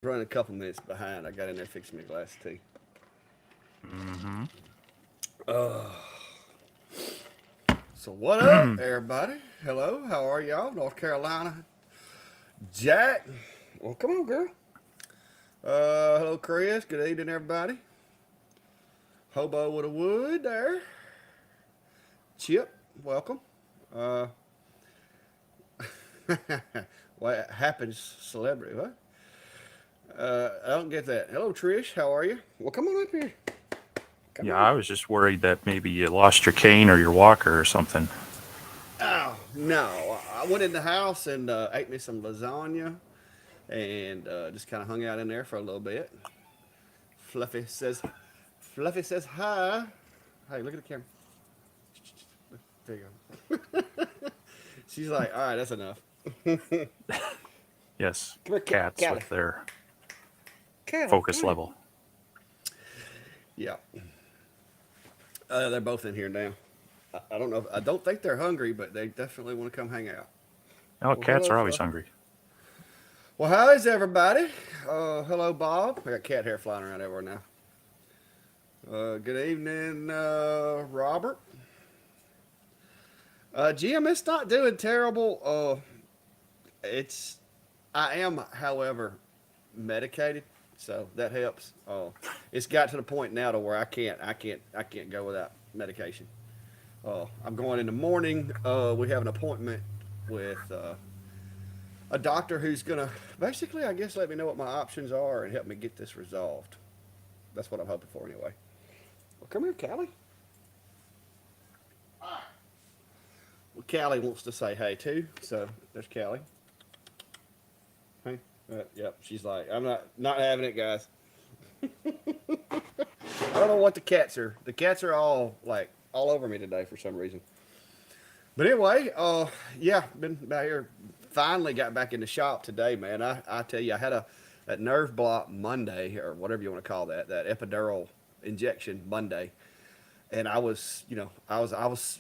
Running a couple minutes behind. I got in there fixing my glass of tea. Mm-hmm. So what up, everybody? Hello, how are y'all? North Carolina. Jack. Well, come on, girl. Hello, Chris. Good evening, everybody. Hobo with a wood there. Chip, welcome. Uh, what happens, celebrity? What? I don't get that. Hello, Trish. How are you? Well, come on up here. Come Yeah, on. I was just worried that maybe you lost your cane or your walker or something. Oh no! I went in the house and ate me some lasagna and just kind of hung out in there for a little bit. Fluffy says, Fluffy says hi. Hey, look at the camera. There you go. She's like, all right, that's enough. Come Yes, here, cats Callie. with their Callie, focus come here. level. Yeah, they're both in here now. I don't know. I don't think they're hungry, but they definitely want to come hang out. Oh, Well, cats hello, are always Fluffy. hungry. Well, how is everybody? Hello, Bob. I got cat hair flying around everywhere now. Good evening, Robert. GM, it's not doing terrible. It's I am, however, medicated, so that helps. It's got to the point now to where I can't go without medication. I'm going in the morning. We have an appointment with a doctor who's gonna basically, I guess, let me know what my options are and help me get this resolved. That's what I'm hoping for, anyway. Well, come here, Callie. Well, Callie wants to say hey too, so there's Callie. Hey, yep. She's like, I'm not having it, guys. I don't know what the cats are. The cats are all like all over me today for some reason. But anyway, yeah, been out here. Finally got back in the shop today, man. I tell you, I had that nerve block Monday or whatever you want to call that, that epidural injection Monday, and I was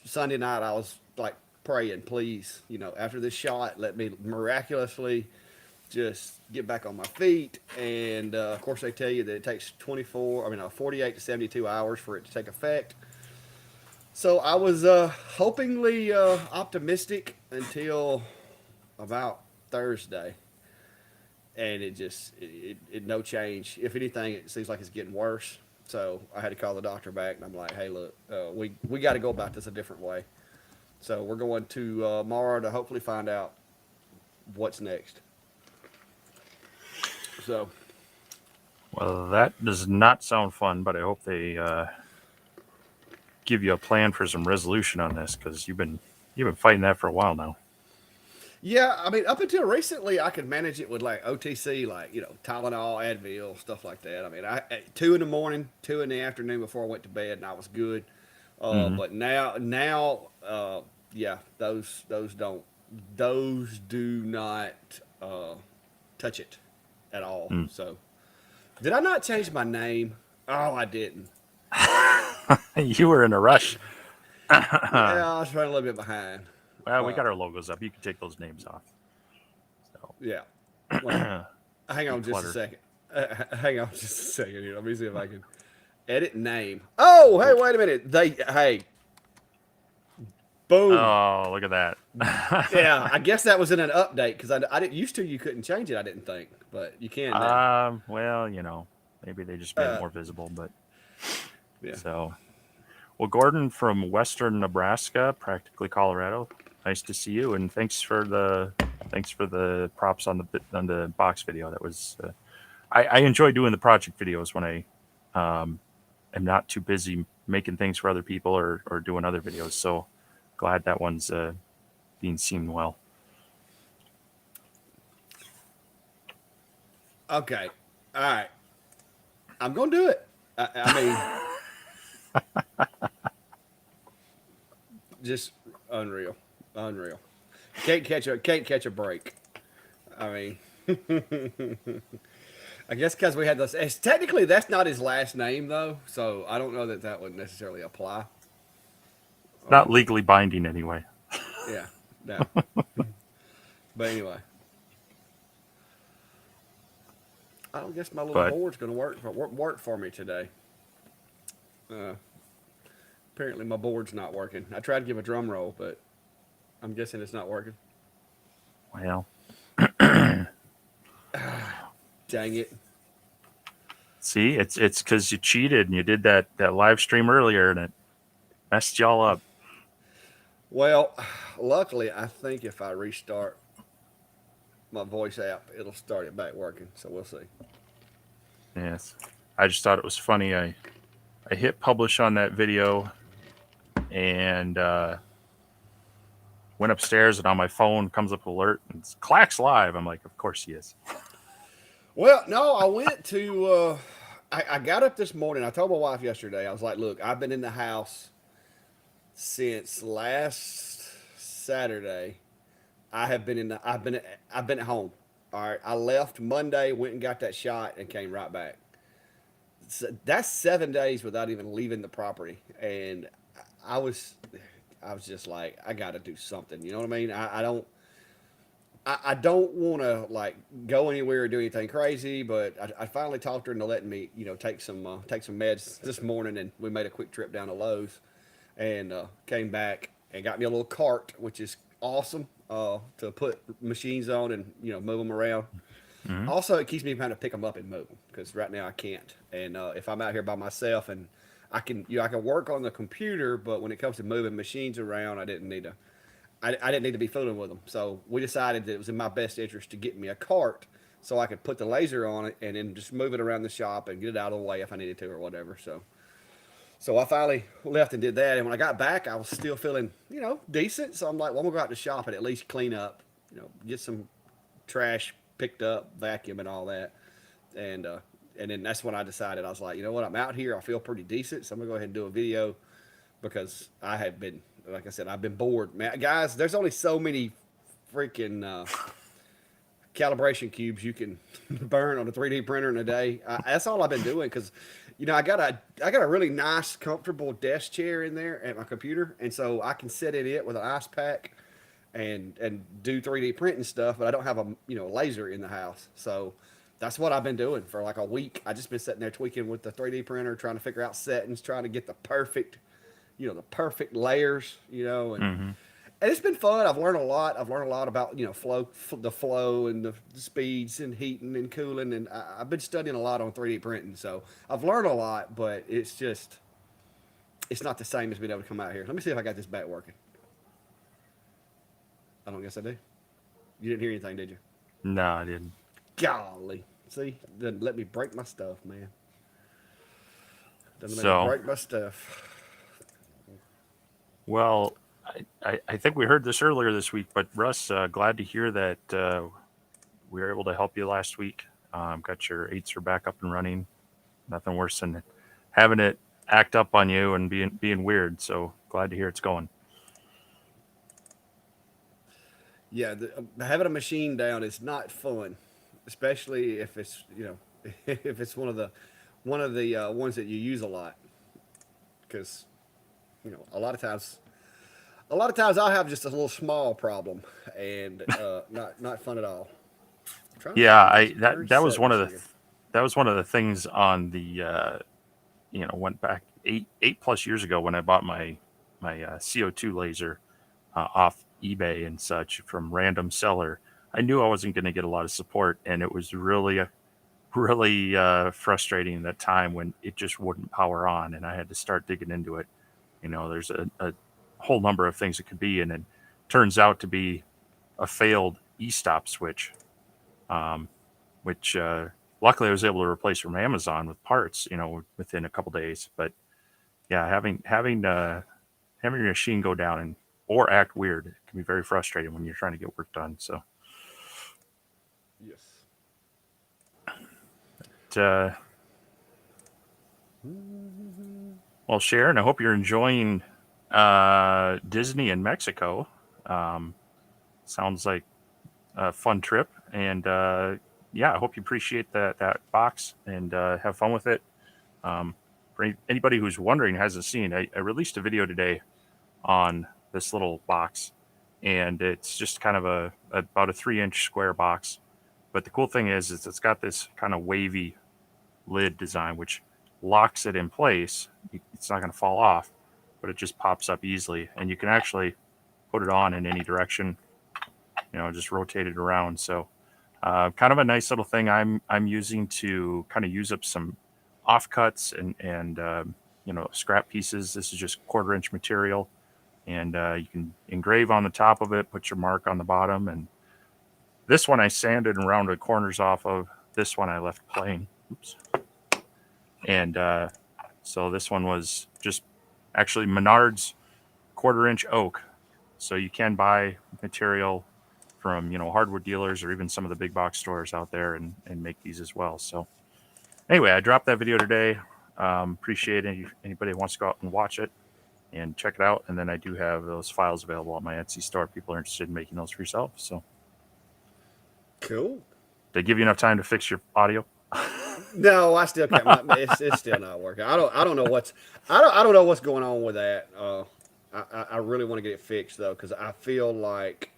Sunday night. I was like praying, please, after this shot, let me miraculously just get back on my feet. And of course, they tell you that it takes 48 to 72 hours for it to take effect. So I was hopingly optimistic until about Thursday, and it no change. If anything, it seems like it's getting worse. So I had to call the doctor back, and I'm like, hey, look, we got to go about this a different way. So we're going to Mara to hopefully find out what's next. So Well, that does not sound fun, but I hope they give you a plan for some resolution on this because you've been fighting that for a while now. yeah, I mean, up until recently, I could manage it with like OTC, like Tylenol, Advil, stuff like that. I mean, I at 2 in the morning, 2 in the afternoon before I went to bed, and I was good. Mm-hmm. But now, yeah, those do not touch it at all. Mm. So, did I not change my name? Oh, I didn't. You were in a rush. Yeah, Well, I was running a little bit behind. we Uh, got our logos up. You can take those names off. yeah. Well, So hang on just a declutter. second. Hang on just a second here. Let me see if I can edit name. Oh, hey, Oh, wait a minute. Hey, boom. oh, look at that. Yeah, I guess that was in an update because I didn't used to. You couldn't change it. I didn't think, but you can now. Well, maybe they just made it Uh, more visible. But yeah. so, well, Gordon from Western Nebraska, practically Colorado. Nice to see you, and thanks for the props on the box video. That was I enjoy doing the project videos when am not too busy making things for other people or doing other videos. So glad that one's being seen well. Okay. All right. I'm gonna do it. I mean, just unreal, unreal. Can't catch a break. I mean, I guess because we had those. Technically, that's not his last name though, so I don't know that that would necessarily apply. Not Um, legally binding anyway. yeah, no. But anyway, I don't guess my little But board's going to work for me today. Uh, Apparently, my board's not working. I tried to give a drum roll, but I'm guessing it's not working. well, Dang it. see, it's because you cheated and you did that live stream earlier and it messed y'all up. Well, luckily, I think if I restart my voice app, it'll start it back working. So we'll see. Yes, I just thought it was funny. I hit publish on that video and went upstairs and on my phone comes up alert and it's Clack's live. I'm like, of course he is. Well, no, I went to. I got up this morning. I told my wife yesterday. I was like, "Look, I've been in the house since last Saturday. I have been in the. I've been at home. All right. I left Monday, went and got that shot, and came right back. So that's 7 days without even leaving the property, and I was, I was just like, I got to do something. You know what I mean? I don't want to like go anywhere or do anything crazy, but I finally talked her into letting me, take some meds this morning, and we made a quick trip down to Lowe's, and came back and got me a little cart, which is awesome to put machines on and move them around. Mm-hmm. Also, it keeps me trying to pick them up and move them because right now I can't. And if I'm out here by myself and I can work on the computer, but when it comes to moving machines around, I didn't need to be fooling with them. So we decided that it was in my best interest to get me a cart so I could put the laser on it and then just move it around the shop and get it out of the way if I needed to or whatever. So I finally left and did that. And when I got back, I was still feeling, decent. So I'm like, well, I'm going to go out to the shop and at least clean up, get some trash picked up, vacuum and all that. And then that's when I decided, I was like, you know what, I'm out here. I feel pretty decent. So I'm going to go ahead and do a video because I have been, like I said, I've been bored. Man, guys, there's only so many freaking calibration cubes you can burn on a 3D printer in a day. That's all I've been doing because, I got a really nice, comfortable desk chair in there at my computer, and so I can sit in it with an ice pack and do 3D printing stuff. But I don't have a laser in the house, so that's what I've been doing for like a week. I just been sitting there tweaking with the 3D printer, trying to figure out settings, trying to get the perfect layers, Mm-hmm. and it's been fun. I've learned a lot. I've learned a lot about the flow and the speeds and heating and cooling, and I've been studying a lot on 3D printing. So I've learned a lot, but it's not the same as being able to come out here. Let me see if I got this back working. I don't guess I do. You didn't hear anything, did you? No, I didn't. Golly, see, doesn't let me break my stuff, man. Doesn't let me So, break my stuff. well, I think we heard this earlier this week, but Russ, glad to hear that we were able to help you last week. Got your eights back up and running. Nothing worse than having it act up on you and being weird. So glad to hear it's going. Yeah, having a machine down is not fun, especially if it's if it's one of the ones that you use a lot, because a lot of times I'll have just a little small problem and not fun at all. I'm trying to Yeah, find these I darn that was one of settings here. that was one of the things on the went back eight plus years ago when I bought my CO2 laser off eBay and such from random seller. I knew I wasn't going to get a lot of support, and it was really frustrating at that time when it just wouldn't power on, and I had to start digging into it. There's a whole number of things it could be, and it turns out to be a failed e-stop switch, which luckily I was able to replace from Amazon with parts, within a couple days. But yeah, having your machine go down and or act weird can be very frustrating when you're trying to get work done. So, Yes. well, Sharon, I hope you're enjoying Disney in Mexico. Sounds like a fun trip, and yeah, I hope you appreciate that box and have fun with it. For anybody who's wondering, hasn't seen, I released a video today on this little box, and it's just kind of about a 3-inch square box, But the cool thing is it's got this kind of wavy lid design, which locks it in place. It's not going to fall off, but it just pops up easily, and you can actually put it on in any direction. Just rotate it around. So, kind of a nice little thing I'm using to kind of use up some offcuts and scrap pieces. This is just 1/4 inch material, and you can engrave on the top of it, put your mark on the bottom. And this one I sanded and rounded corners off of. This one I left plain. Oops. And so this one was just actually Menards 1/4 inch oak. So you can buy material from hardwood dealers or even some of the big box stores out there and make these as well. So anyway, I dropped that video today. Appreciate anybody that wants to go out and watch it and check it out. And then I do have those files available on my Etsy store. People are interested in making those for yourself. So Cool. did I give you enough time to fix your audio? No, I still can't. It's still not working. I don't know what's going on with that. I really want to get it fixed though, because I feel like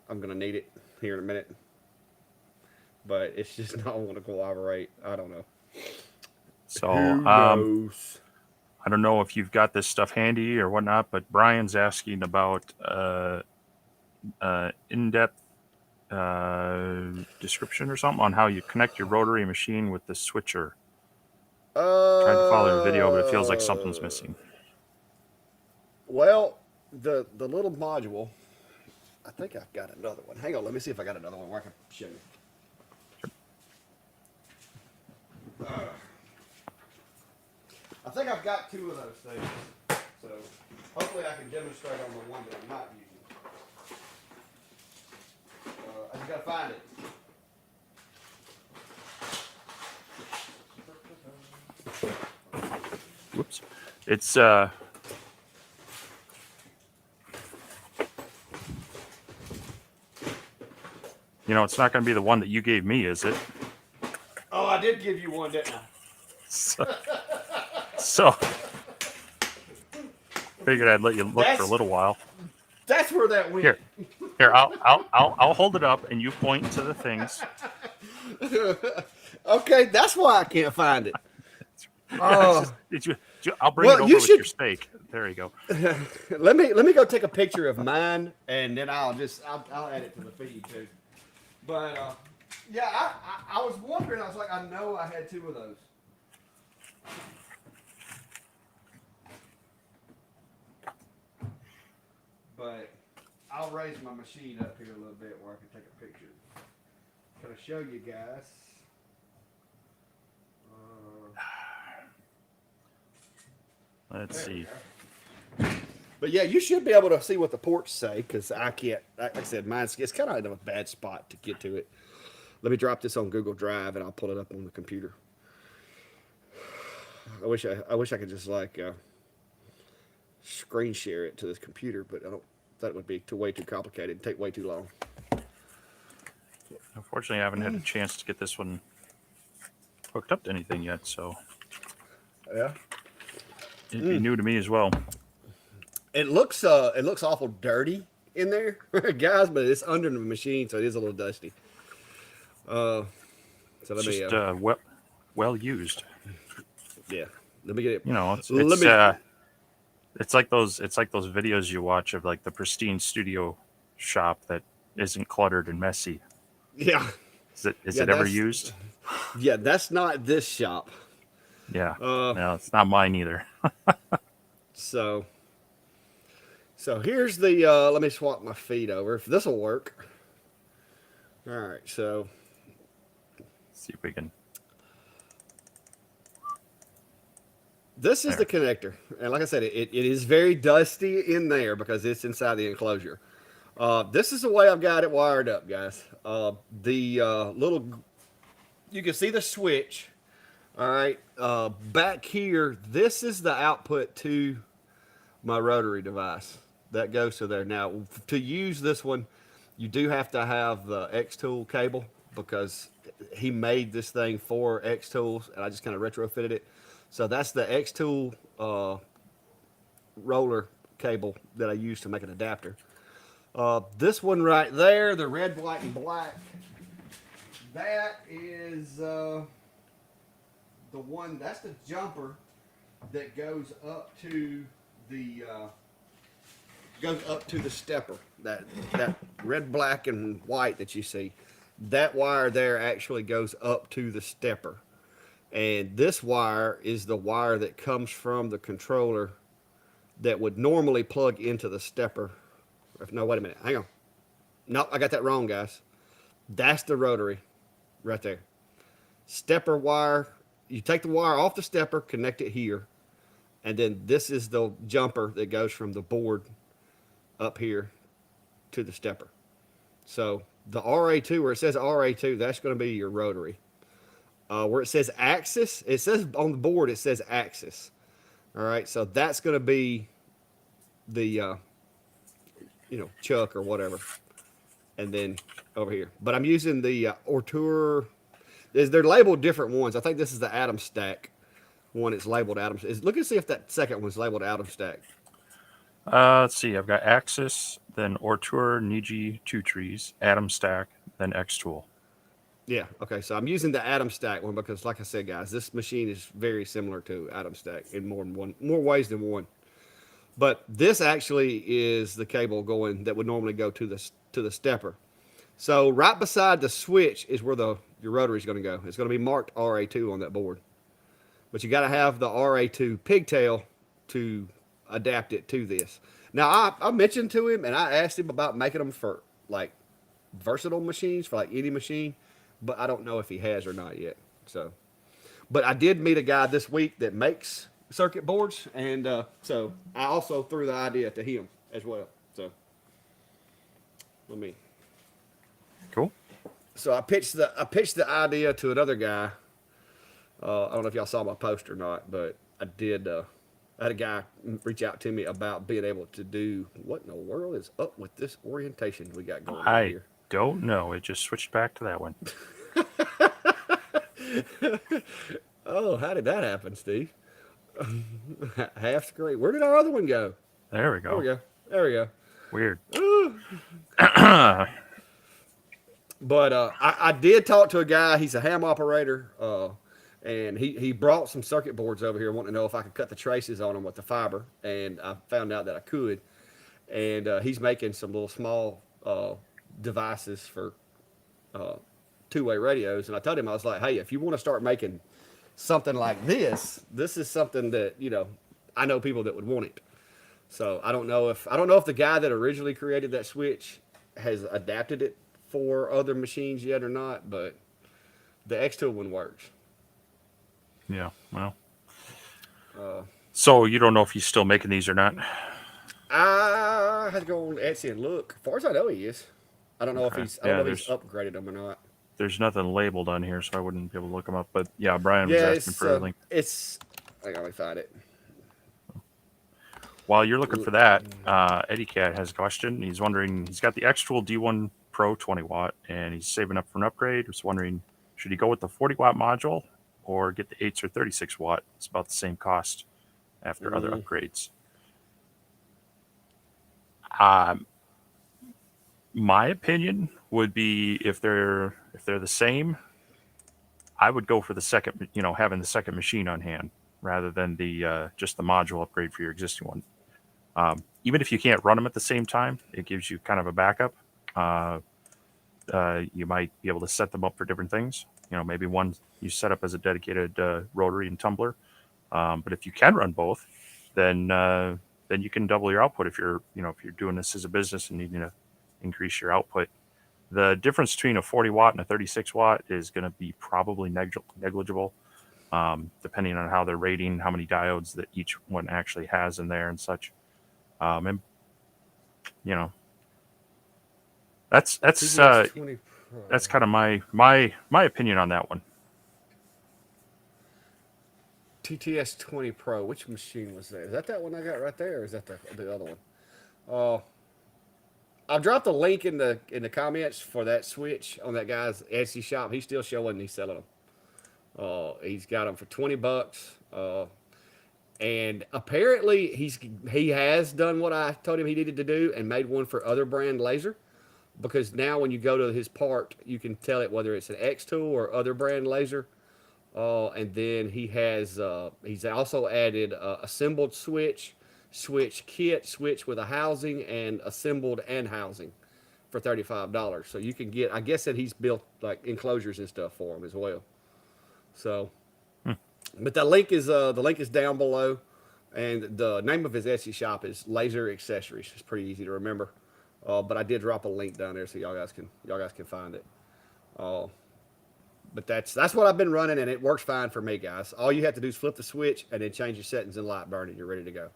I'm gonna need it here in a minute. But it's just not want to cooperate. I don't know. So Who knows? I don't know if you've got this stuff handy or whatnot, but Brian's asking about in-depth description or something on how you connect your rotary machine with the switcher. Tried to follow the video, but it feels like something's missing. Well, the little module, I think I've got another one. Hang on, let me see if I got another one where I can show you. I think I've got 2 of those things, so hopefully I can demonstrate on the one that I'm not using. I just gotta find it. Whoops. It's it's not going to be the one that you gave me, is it? Oh, I did give you one, didn't I? So figured I'd let you look for a little while. That's where that went. Here, I'll hold it up and you point to the things. Okay, that's why I can't find it. I'll bring it over with your steak. There you go. Let me go take a picture of mine, and then I'll add it to the feed too. But yeah, I was wondering. I was like, I know I had 2 of those. But I'll raise my machine up here a little bit where I can take a picture. Can I show you guys? Let's see. But yeah, you should be able to see what the ports say, because I can't. Like I said, it's kind of in a bad spot to get to it. Let me drop this on Google Drive and I'll pull it up on the computer. I wish I could just screen share it to this computer, but I don't. That would be way too complicated and take way too long. Unfortunately, I haven't had a chance to get this one hooked up to anything yet, so yeah, it'd be new to me as well. It looks awful dirty in there, guys, but it's under the machine, so it is a little dusty. So let me just well used. Yeah, let me get it. It's like those videos you watch of like the pristine studio shop that isn't cluttered and messy. Yeah. Is it ever used? Yeah, that's not this shop. Yeah. No, it's not mine either. So here's the let me swap my feed over if this will work. All right, so let's see if we can. This is the connector, and like I said, it is very dusty in there because it's inside the enclosure. This is the way I've got it wired up, guys. You can see the switch. All right, back here, this is the output to my rotary device that goes to there. Now, to use this one, you do have to have the X-Tool cable because he made this thing for X-Tools, and I just kind of retrofitted it. So that's the X-Tool roller cable that I use to make an adapter. This one right there, the red, white, and black, That is the one. That's the jumper that goes up to the stepper. That red, black, and white that you see. That wire there actually goes up to the stepper, and this wire is the wire that comes from the controller that would normally plug into the stepper. No, wait a minute. Hang on. No, I got that wrong, guys. That's the rotary right there. Stepper wire. You take the wire off the stepper, connect it here, and then this is the jumper that goes from the board up here to the stepper. So the RA2, where it says RA2, that's going to be your rotary. Where it says axis, it says on the board, it says axis. All right, so that's going to be the, chuck or whatever. And then over here. But I'm using the Ortur. They're labeled different ones. I think this is the Atom Stack one. It's labeled Atom. Look and see if that second one's labeled Atom Stack. Let's see. I've got Axis, then Ortur, Niji, Two Trees, Atom Stack, then X Tool. Yeah. Okay. So I'm using the Atom Stack one because, like I said, guys, this machine is very similar to Atom Stack in more ways than one. But this actually is the cable going that would normally go to the stepper. So right beside the switch is where your rotary is going to go. It's going to be marked RA2 on that board. But you got to have the RA2 pigtail to adapt it to this. Now I mentioned to him and I asked him about making them for like versatile machines, for like any machine, but I don't know if he has or not yet. So, but I did meet a guy this week that makes circuit boards, and so I also threw the idea to him as well. So let me. Cool. So I pitched the idea to another guy. I don't know if y'all saw my post or not, but I did. I had a guy reach out to me about being able to do what in the world is up with this orientation we got going on here. I don't know. It just switched back to that one. Oh, how did that happen, Steve? Half screen. Where did our other one go? There we go. There we go. There we go. Weird. But I did talk to a guy. He's a ham operator, and he brought some circuit boards over here, wanting to know if I could cut the traces on them with the fiber. And I found out that I could. And he's making some little small devices for two-way radios. And I told him, I was like, hey, if you want to start making something like this is something that, I know people that would want it. So I don't know if the guy that originally created that switch has adapted it for other machines yet or not, but the X2 one works. Yeah, well. So you don't know if he's still making these or not? I had to go on Etsy and look. As far as I know, he is. I don't know if Okay. he's upgraded them or not. There's nothing labeled on here, so I wouldn't be able to look them up. But yeah, Brian was asking for a link. Hang on, let me find it. While you're looking for that, Eddie Cat has a question. He's wondering, he's got the X-Tool D1 Pro 20 watt, and he's saving up for an upgrade. He's wondering, should he go with the 40 watt module or get the 8 or 36 watt? It's about the same cost after other upgrades. My opinion would be if they're the same, I would go for the second, having the second machine on hand rather than the just the module upgrade for your existing one. Even if you can't run them at the same time, it gives you kind of a backup. You might be able to set them up for different things. Maybe one you set up as a dedicated rotary and tumbler. But if you can run both, then you can double your output if you're doing this as a business and needing to increase your output. The difference between a 40 watt and a 36 watt is going to be probably negligible, depending on how they're rating, how many diodes that each one actually has in there and such. And that's kind of my opinion on that one. TTS 20 Pro. Which machine was that? Is that one I got right there, or is that the other one? I'll drop the link in the comments for that switch on that guy's Etsy shop. He's still showing he's selling them. He's got them for $20. And apparently he has done what I told him he needed to do and made one for other brand laser. because now when you go to his part, you can tell it whether it's an X tool or other brand laser. And then he's also added assembled switch, switch kit, switch with a housing, and assembled and housing for $35. So you can get, I guess that he's built like enclosures and stuff for them as well. So, but the link is down below, and the name of his Etsy shop is Laser Accessories. It's pretty easy to remember. But I did drop a link down there so y'all guys can find it. But that's what I've been running, and it works fine for me, guys. All you have to do is flip the switch and then change your settings in Lightburn, and you're ready to go.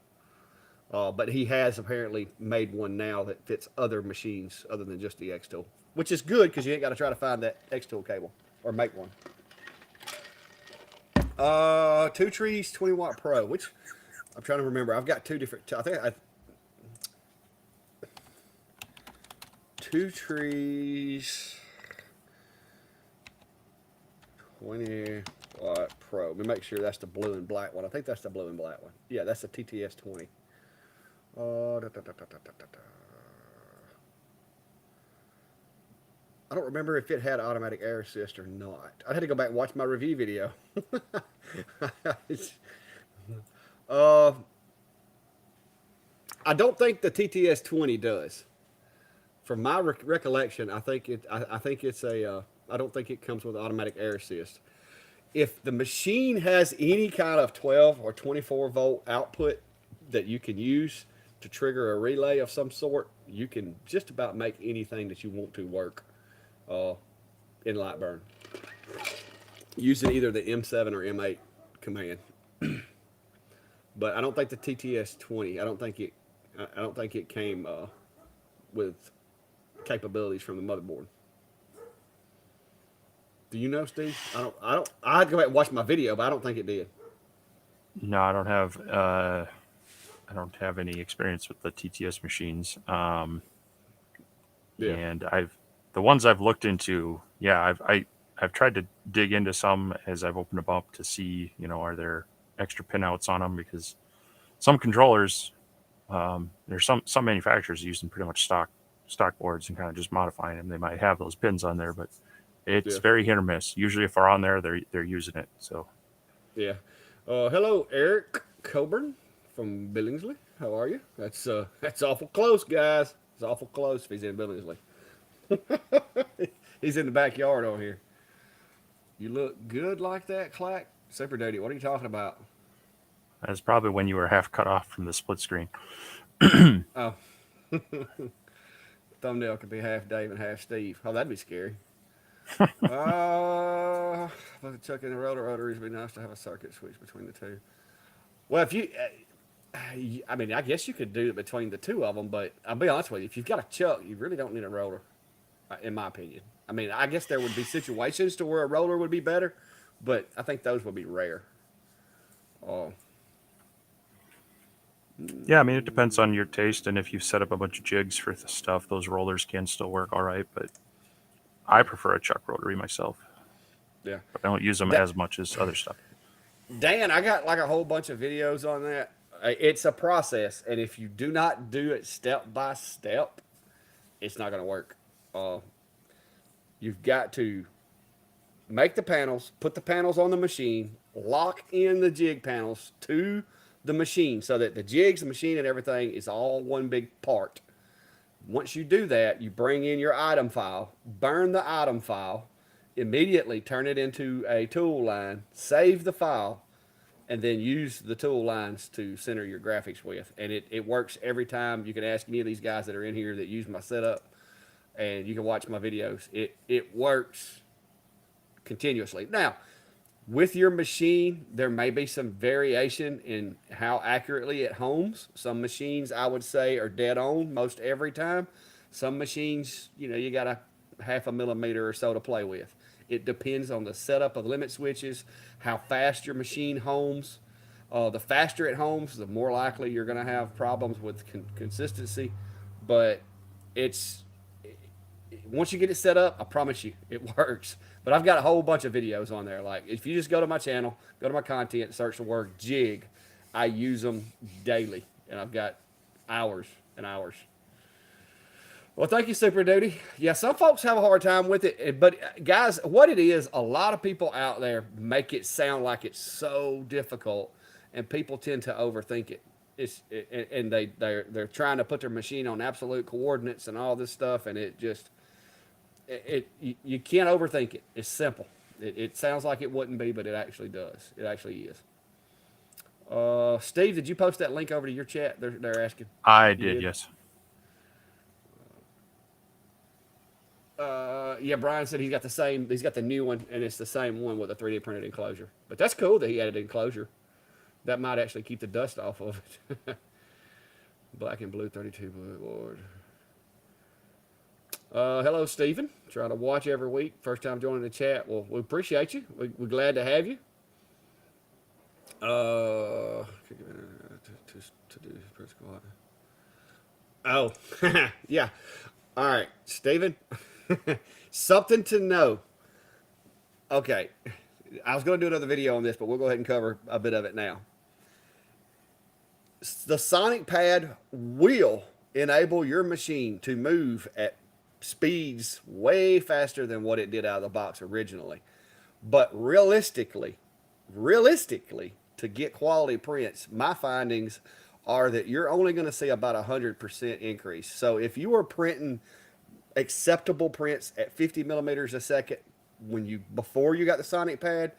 But he has apparently made one now that fits other machines other than just the X tool, which is good because you ain't got to try to find that X tool cable or make one. Two Trees 20 Watt Pro, which I'm trying to remember. I've got two different. Two Trees 20 Watt Pro. Let me make sure that's the blue and black one. I think that's the blue and black one. Yeah, that's the TTS 20. I don't remember if it had automatic air assist or not. I had to go back and watch my review video. I don't think the TTS 20 does. From my recollection, I think it's a. I don't think it comes with automatic air assist. If the machine has any kind of 12 or 24 volt output that you can use to trigger a relay of some sort, you can just about make anything that you want to work in Lightburn using either the M7 or M8 command. But I don't think the TTS 20. I don't think it came with capabilities from the motherboard. Do you know, Steve? I had to go back and watch my video, but I don't think it did. No, I don't have any experience with the TTS machines. Yeah. And the ones I've looked into, yeah, I've tried to dig into some as I've opened them up to see, are there extra pinouts on them, because some controllers, there's some manufacturers using pretty much stock boards and kind of just modifying them. They might have those pins on there, but it's very hit or miss. Usually if they're on there, they're using it. So yeah. Hello, Eric Coburn from Billingsley. How are you? That's awful close, guys. It's awful close if he's in Billingsley. He's in the backyard on here. You look good like that, Clack. Super Duty, what are you talking about? that's probably when you were half cut off from the split screen. Oh. Thumbnail could be half Dave and half Steve. Oh, that'd be scary. But chuck in the rotaries would be nice to have a circuit switch between the two. Well, if you, I mean, I guess you could do it between the two of them, but I'll be honest with you, if you've got a chuck, you really don't need a rotor, in my opinion. I mean, I guess there would be situations to where a rotor would be better, but I think those would be rare. Yeah, I mean, it depends on your taste, and if you set up a bunch of jigs for the stuff, those rollers can still work all right, but I prefer a chuck rotary myself. Yeah. But I don't use them as much as other stuff. Dan, I got like a whole bunch of videos on that. It's a process, and if you do not do it step by step, it's not going to work. You've got to make the panels, put the panels on the machine, lock in the jig panels to the machine so that the jigs, the machine, and everything is all one big part. Once you do that, you bring in your item file, burn the item file, immediately turn it into a tool line, save the file, and then use the tool lines to center your graphics with. And it works every time. You can ask any of these guys that are in here that use my setup, and you can watch my videos. It works continuously. Now, with your machine, there may be some variation in how accurately it homes. Some machines, I would say, are dead on most every time. Some machines, you got a half a millimeter or so to play with. It depends on the setup of limit switches, how fast your machine homes. The faster it homes, the more likely you're going to have problems with consistency. But once you get it set up, I promise you, it works. But I've got a whole bunch of videos on there. Like, if you just go to my channel, go to my content, search the word jig, I use them daily. And I've got hours and hours. Well, thank you, Super Duty. Yeah, some folks have a hard time with it, but guys, what it is, a lot of people out there make it sound like it's so difficult, and people tend to overthink it. And they're trying to put their machine on absolute coordinates and all this stuff, and it just you can't overthink it. It's simple. It sounds like it wouldn't be, but it actually does. It actually is. Steve, did you post that link over to your chat? They're asking. I You did, did? yes. Yeah, Brian said he's got the same. He's got the new one, and it's the same one with a 3D printed enclosure. But that's cool that he added enclosure. That might actually keep the dust off of it. Black and blue 32 board. Hello, Stephen. Trying to watch every week. First time joining the chat. Well, we appreciate you. We're glad to have you. To do press squad. Oh, yeah. All right, Stephen. Something to know. Okay, I was going to do another video on this, but we'll go ahead and cover a bit of it now. The Sonic Pad will enable your machine to move at speeds way faster than what it did out of the box originally. But realistically, to get quality prints, my findings are that you're only going to see about 100% increase. So if you are printing acceptable prints at 50 millimeters a second before you got the Sonic Pad,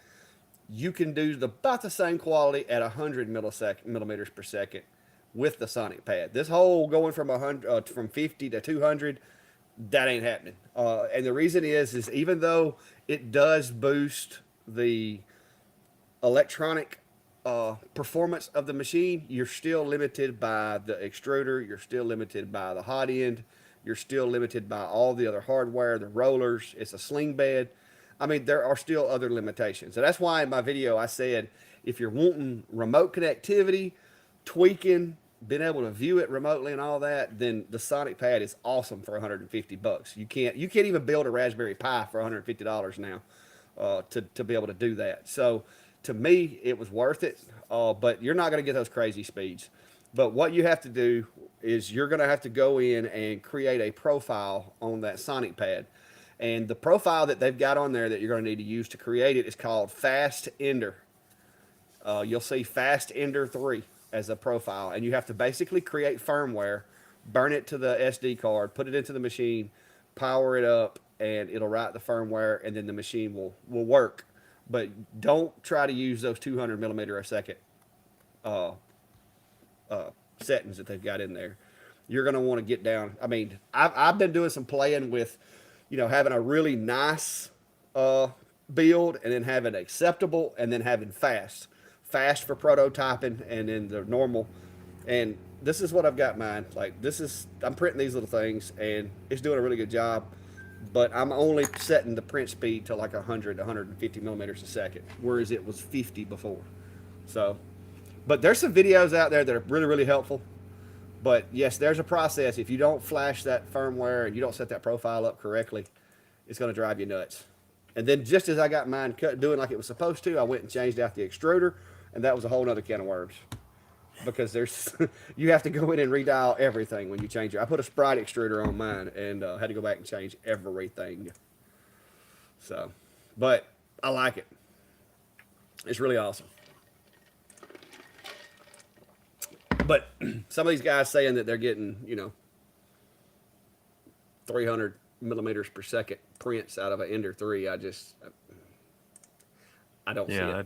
you can do about the same quality at 100 millimeters per second with the Sonic Pad. This whole going from 100 from 50 to 200, that ain't happening. And the reason is even though it does boost the electronic performance of the machine, you're still limited by the extruder. You're still limited by the hot end. You're still limited by all the other hardware, the rollers. It's a sling bed. I mean, there are still other limitations. And that's why in my video I said, if you're wanting remote connectivity, tweaking, being able to view it remotely and all that, then the Sonic Pad is awesome for $150. You can't even build a Raspberry Pi for $150 now to be able to do that. So to me, it was worth it. But you're not going to get those crazy speeds. But what you have to do is you're going to have to go in and create a profile on that Sonic Pad. And the profile that they've got on there that you're going to need to use to create it is called Fast Ender. You'll see Fast Ender 3 as a profile. And you have to basically create firmware, burn it to the SD card, put it into the machine, power it up, and it'll write the firmware, and then the machine will work. But don't try to use those 200 millimeter a second settings that they've got in there. You're going to want to get down. I mean, I've been doing some playing with, having a really nice build, and then having acceptable, and then having fast for prototyping, and then the normal. And this is what I've got mine. Like, I'm printing these little things, and it's doing a really good job. But I'm only setting the print speed to like 100, 150 millimeters a second, whereas it was 50 before. So, but there's some videos out there that are really, really helpful. But yes, there's a process. If you don't flash that firmware and you don't set that profile up correctly, it's going to drive you nuts. And then just as I got mine doing like it was supposed to, I went and changed out the extruder, and that was a whole nother can of worms. Because you have to go in and redial everything when you change it. I put a Sprite extruder on mine and had to go back and change everything. So, but I like it. It's really awesome. But some of these guys saying that they're getting, 300 millimeters per second prints out of an Ender 3, I don't see it.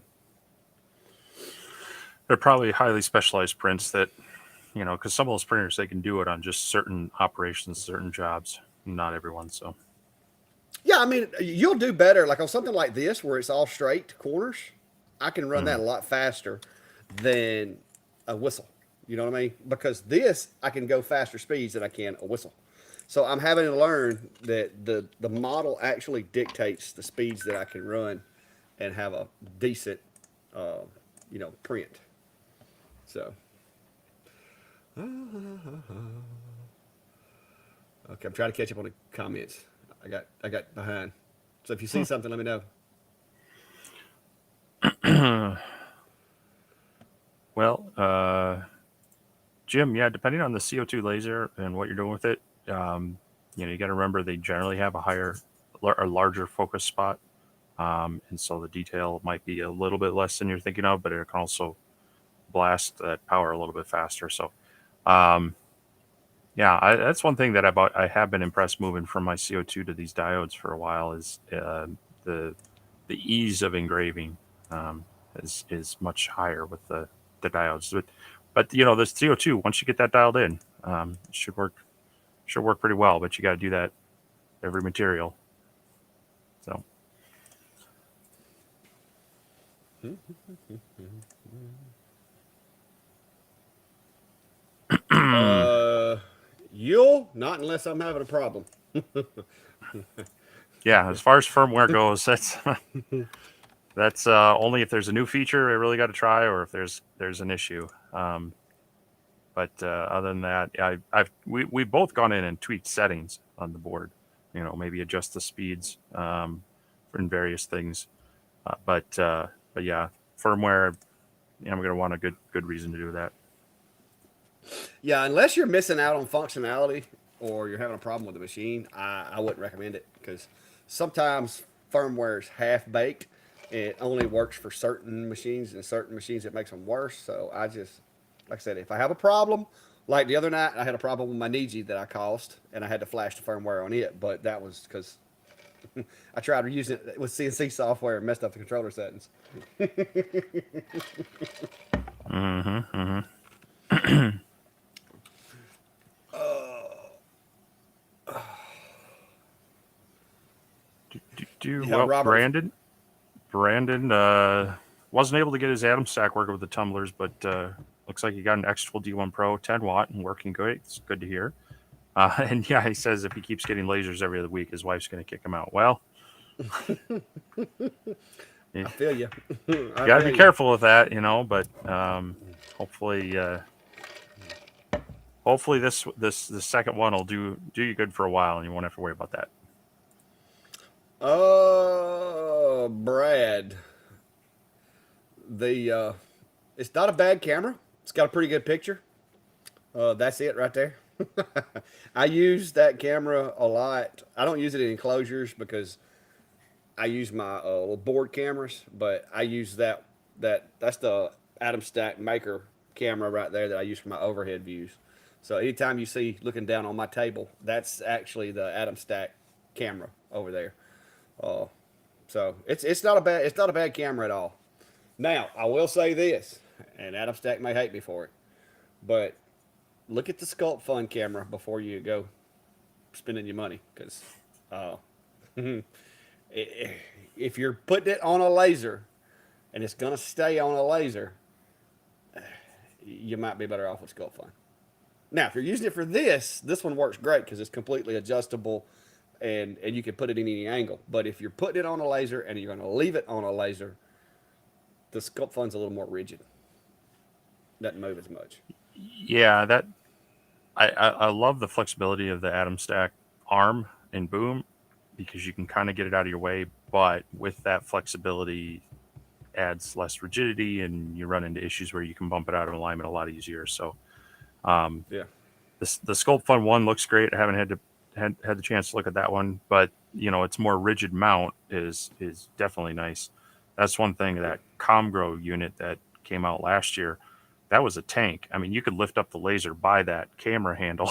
They're probably highly specialized prints that, because some of those printers, they can do it on just certain operations, certain jobs, not everyone. So, yeah, I mean, you'll do better. Like on something like this, where it's all straight corners, I can run that a lot faster than a whistle. You know what I mean? Because this, I can go faster speeds than I can a whistle. So I'm having to learn that the model actually dictates the speeds that I can run and have a decent, print. So, okay, I'm trying to catch up on the comments. I got behind. So if you see something, let me know. Well, Jim, yeah, depending on the CO2 laser and what you're doing with it, you got to remember they generally have a larger focus spot. And so the detail might be a little bit less than you're thinking of, but it can also blast that power a little bit faster. So, um, yeah, that's one thing that I have been impressed moving from my CO2 to these diodes for a while is the ease of engraving is much higher with the diodes. But the CO2, once you get that dialed in, it should work pretty well. But you got to do that every material. So. You'll not unless I'm having a problem. Yeah, as far as firmware goes, that's only if there's a new feature I really got to try, or if there's an issue. But other than that, we've both gone in and tweaked settings on the board. Maybe adjust the speeds in various things. But yeah, firmware. I'm going to want a good reason to do that. Yeah, unless you're missing out on functionality or you're having a problem with the machine, I wouldn't recommend it because sometimes firmware is half baked. It only works for certain machines, and certain machines it makes them worse. So I just, like I said, if I have a problem, like the other night, I had a problem with my Niji that I caused, and I had to flash the firmware on it. But that was because I tried to use it with CNC software and messed up the controller settings. Well, Robert. Brandon wasn't able to get his Atom stack working with the tumblers, but looks like he got an X-Tool D1 Pro 10 watt and working good. It's good to hear. And yeah, he says if he keeps getting lasers every other week, his wife's going to kick him out. Well, I feel you. You got to be careful with that, but hopefully this second one will do you good for a while, and you won't have to worry about that. Brad. It's not a bad camera. It's got a pretty good picture. That's it right there. I use that camera a lot. I don't use it in enclosures because I use my little board cameras, but I use that's the Atom Stack Maker camera right there that I use for my overhead views. So anytime you see looking down on my table, that's actually the Atom Stack camera over there. So it's not a bad camera at all. Now I will say this, and Atom Stack may hate me for it, but look at the Sculpt Fun camera before you go spending your money, because if you're putting it on a laser and it's gonna stay on a laser, you might be better off with Sculpt Fun. Now, if you're using it for this one works great because it's completely adjustable and you can put it in any angle. But if you're putting it on a laser and you're going to leave it on a laser, the Sculpt Fun's a little more rigid. Doesn't move as much. Yeah, that I love the flexibility of the Atom Stack arm and boom because you can kind of get it out of your way, but with that flexibility adds less rigidity and you run into issues where you can bump it out of alignment a lot easier. So yeah. The Sculpt Fun one looks great. I haven't had the chance to look at that one, but its more rigid mount is definitely nice. That's one thing. That Comgrow unit that came out last year, that was a tank. I mean, you could lift up the laser by that camera handle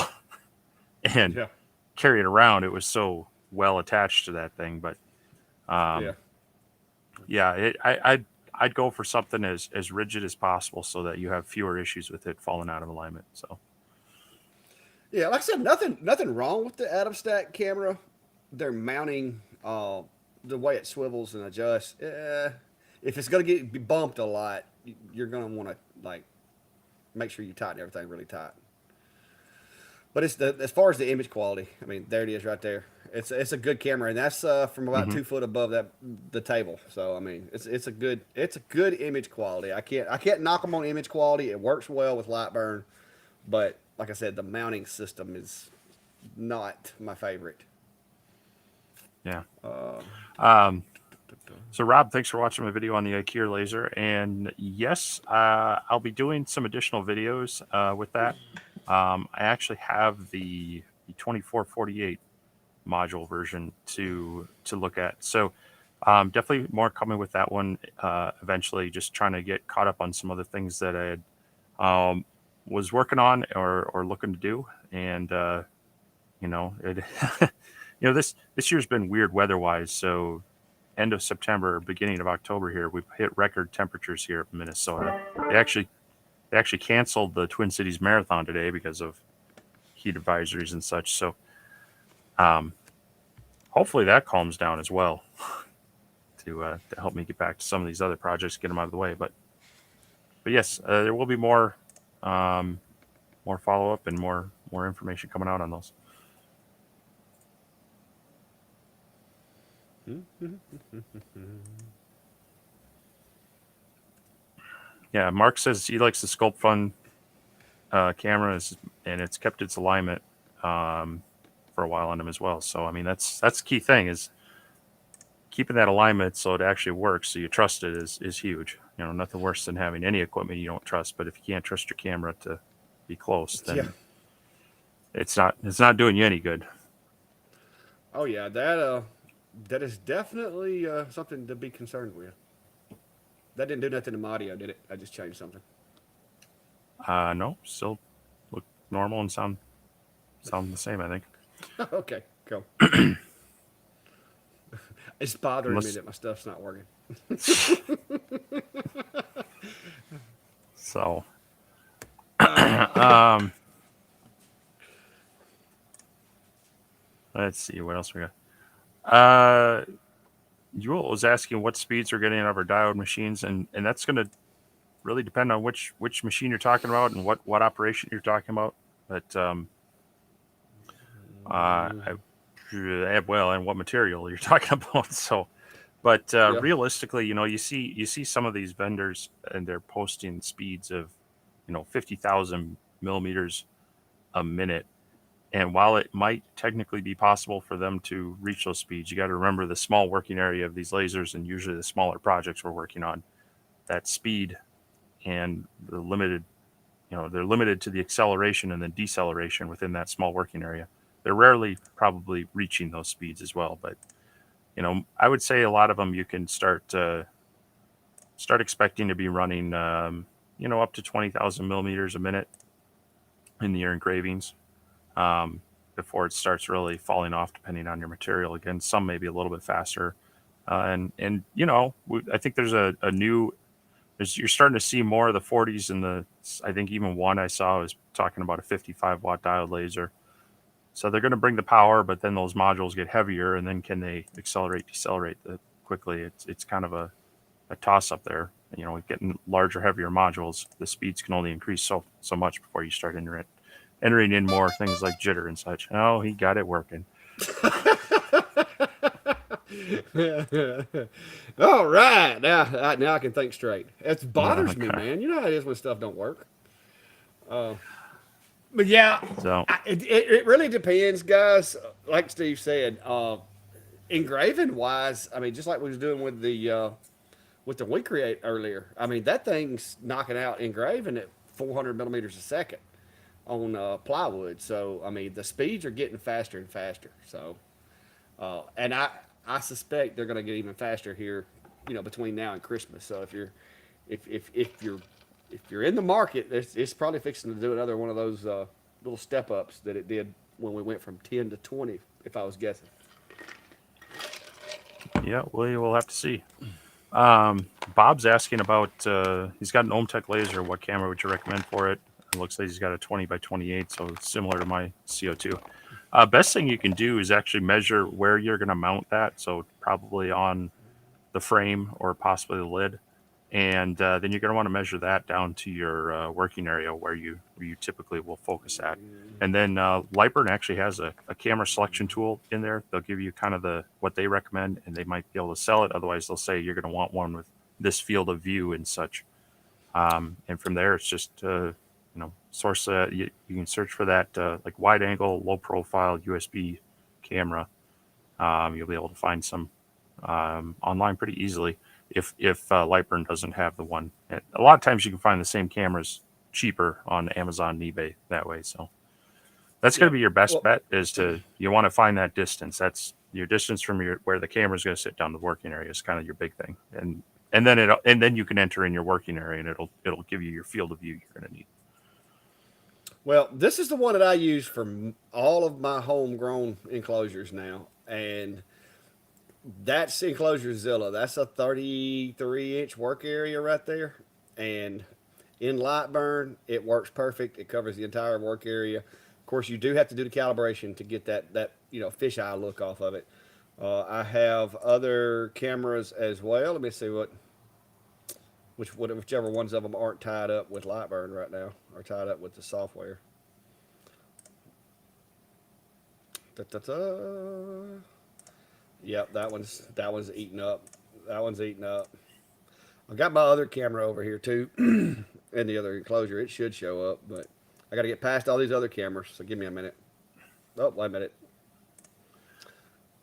and carry it around. It was so well attached to that thing. But I'd go for something as rigid as possible so that you have fewer issues with it falling out of alignment. So. Yeah, like I said, nothing wrong with the Atom Stack camera. They're mounting the way it swivels and adjusts. If it's gonna be bumped a lot, you're gonna want to make sure you tighten everything really tight. But as far as the image quality, I mean, there it is right there. It's a good camera, and that's from about 2 foot above the table. So I mean, it's a good image quality. I can't knock them on image quality. It works well with Lightburn, but like I said, the mounting system is not my favorite. Yeah. So Rob, thanks for watching my video on the IKEA laser. And yes, I'll be doing some additional videos with that. I actually have the 2448 module version to look at. So definitely more coming with that one eventually. Just trying to get caught up on some other things that I had was working on or looking to do, and it this year's been weird weather wise. So end of September, beginning of October here, we've hit record temperatures here in Minnesota. They actually canceled the Twin Cities Marathon today because of heat advisories and such. So hopefully that calms down as well to help me get back to some of these other projects, get them out of the way. But yes, there will be more follow up and more information coming out on those. Yeah, Mark says he likes the Sculpt Fun cameras, and it's kept its alignment for a while on them as well. So I mean, that's the key thing is keeping that alignment so it actually works, so you trust it is huge. Nothing worse than having any equipment you don't trust. But if you can't trust your camera to be close, then it's not doing you any good. Oh yeah, that is definitely something to be concerned with. That didn't do nothing to my audio, did it? I just changed something. No, still look normal and sound the same, I think. Okay, cool. It's bothering me that my stuff's not working. So, let's see what else we got. Jewel was asking what speeds we're getting out of our diode machines, and that's going to really depend on which machine you're talking about and what operation you're talking about. But and what material you're talking about. So, but realistically, you see some of these vendors and they're posting speeds of 50,000 millimeters a minute. And while it might technically be possible for them to reach those speeds, you got to remember the small working area of these lasers, and usually the smaller projects we're working on, that speed and the limited, they're limited to the acceleration and the deceleration within that small working area. They're rarely probably reaching those speeds as well. But, I would say a lot of them you can start expecting to be running, up to 20,000 millimeters a minute in your engravings. Before it starts really falling off, depending on your material. Again, some may be a little bit faster, and I think there's you're starting to see more of the 40s and I think even one I saw was talking about a 55 watt diode laser. So they're going to bring the power, but then those modules get heavier, and then can they accelerate, decelerate quickly? It's kind of a toss up there. Getting larger, heavier modules, the speeds can only increase so much before you start entering in more things like jitter and such. Oh, he got it working. All right, now I can think straight. It bothers me, man. You know how it is when stuff don't work. But yeah, so it really depends, guys. Like Steve said, engraving wise, I mean, just like we was doing with the We Create earlier. I mean, that thing's knocking out engraving at 400 millimeters a second on plywood. So I mean, the speeds are getting faster and faster. So, and I suspect they're going to get even faster here, between now and Christmas. So if you're in the market, it's probably fixing to do another one of those little step ups that it did when we went from 10 to 20. If I was guessing. Yeah, we'll have to see. Bob's asking about he's got an Ohmtech laser. What camera would you recommend for it? It looks like he's got a 20 by 28, so it's similar to my CO2. Best thing you can do is actually measure where you're going to mount that. So probably on the frame or possibly the lid. And then you're going to want to measure that down to your working area where you typically will focus at. And then Lightburn actually has a camera selection tool in there. They'll give you kind of what they recommend, and they might be able to sell it. Otherwise, they'll say you're going to want one with this field of view and such. And from there, it's just source. You can search for that like wide angle, low profile USB camera. You'll be able to find some online pretty easily. If Lightburn doesn't have the one, a lot of times you can find the same cameras cheaper on Amazon and eBay that way. So That's Yeah. going to be your best Well, bet. Is to you want to find that distance. That's your distance from your where the camera's going to sit down the working area is kind of your big thing. And then you can enter in your working area and it'll give you your field of view you're going to need. well, this is the one that I use for all of my homegrown enclosures now, and that's enclosure Zilla. That's a 33-inch work area right there, and in Lightburn, it works perfect. It covers the entire work area. Of course, you do have to do the calibration to get that fisheye look off of it. I have other cameras as well. Let me see whichever ones of them aren't tied up with Lightburn right now, or tied up with the software. Da-da-da. Yep, that one's eating up. That one's eating up. I got my other camera over here too, in the other enclosure. It should show up, but I got to get past all these other cameras. So give me a minute. Oh, wait a minute.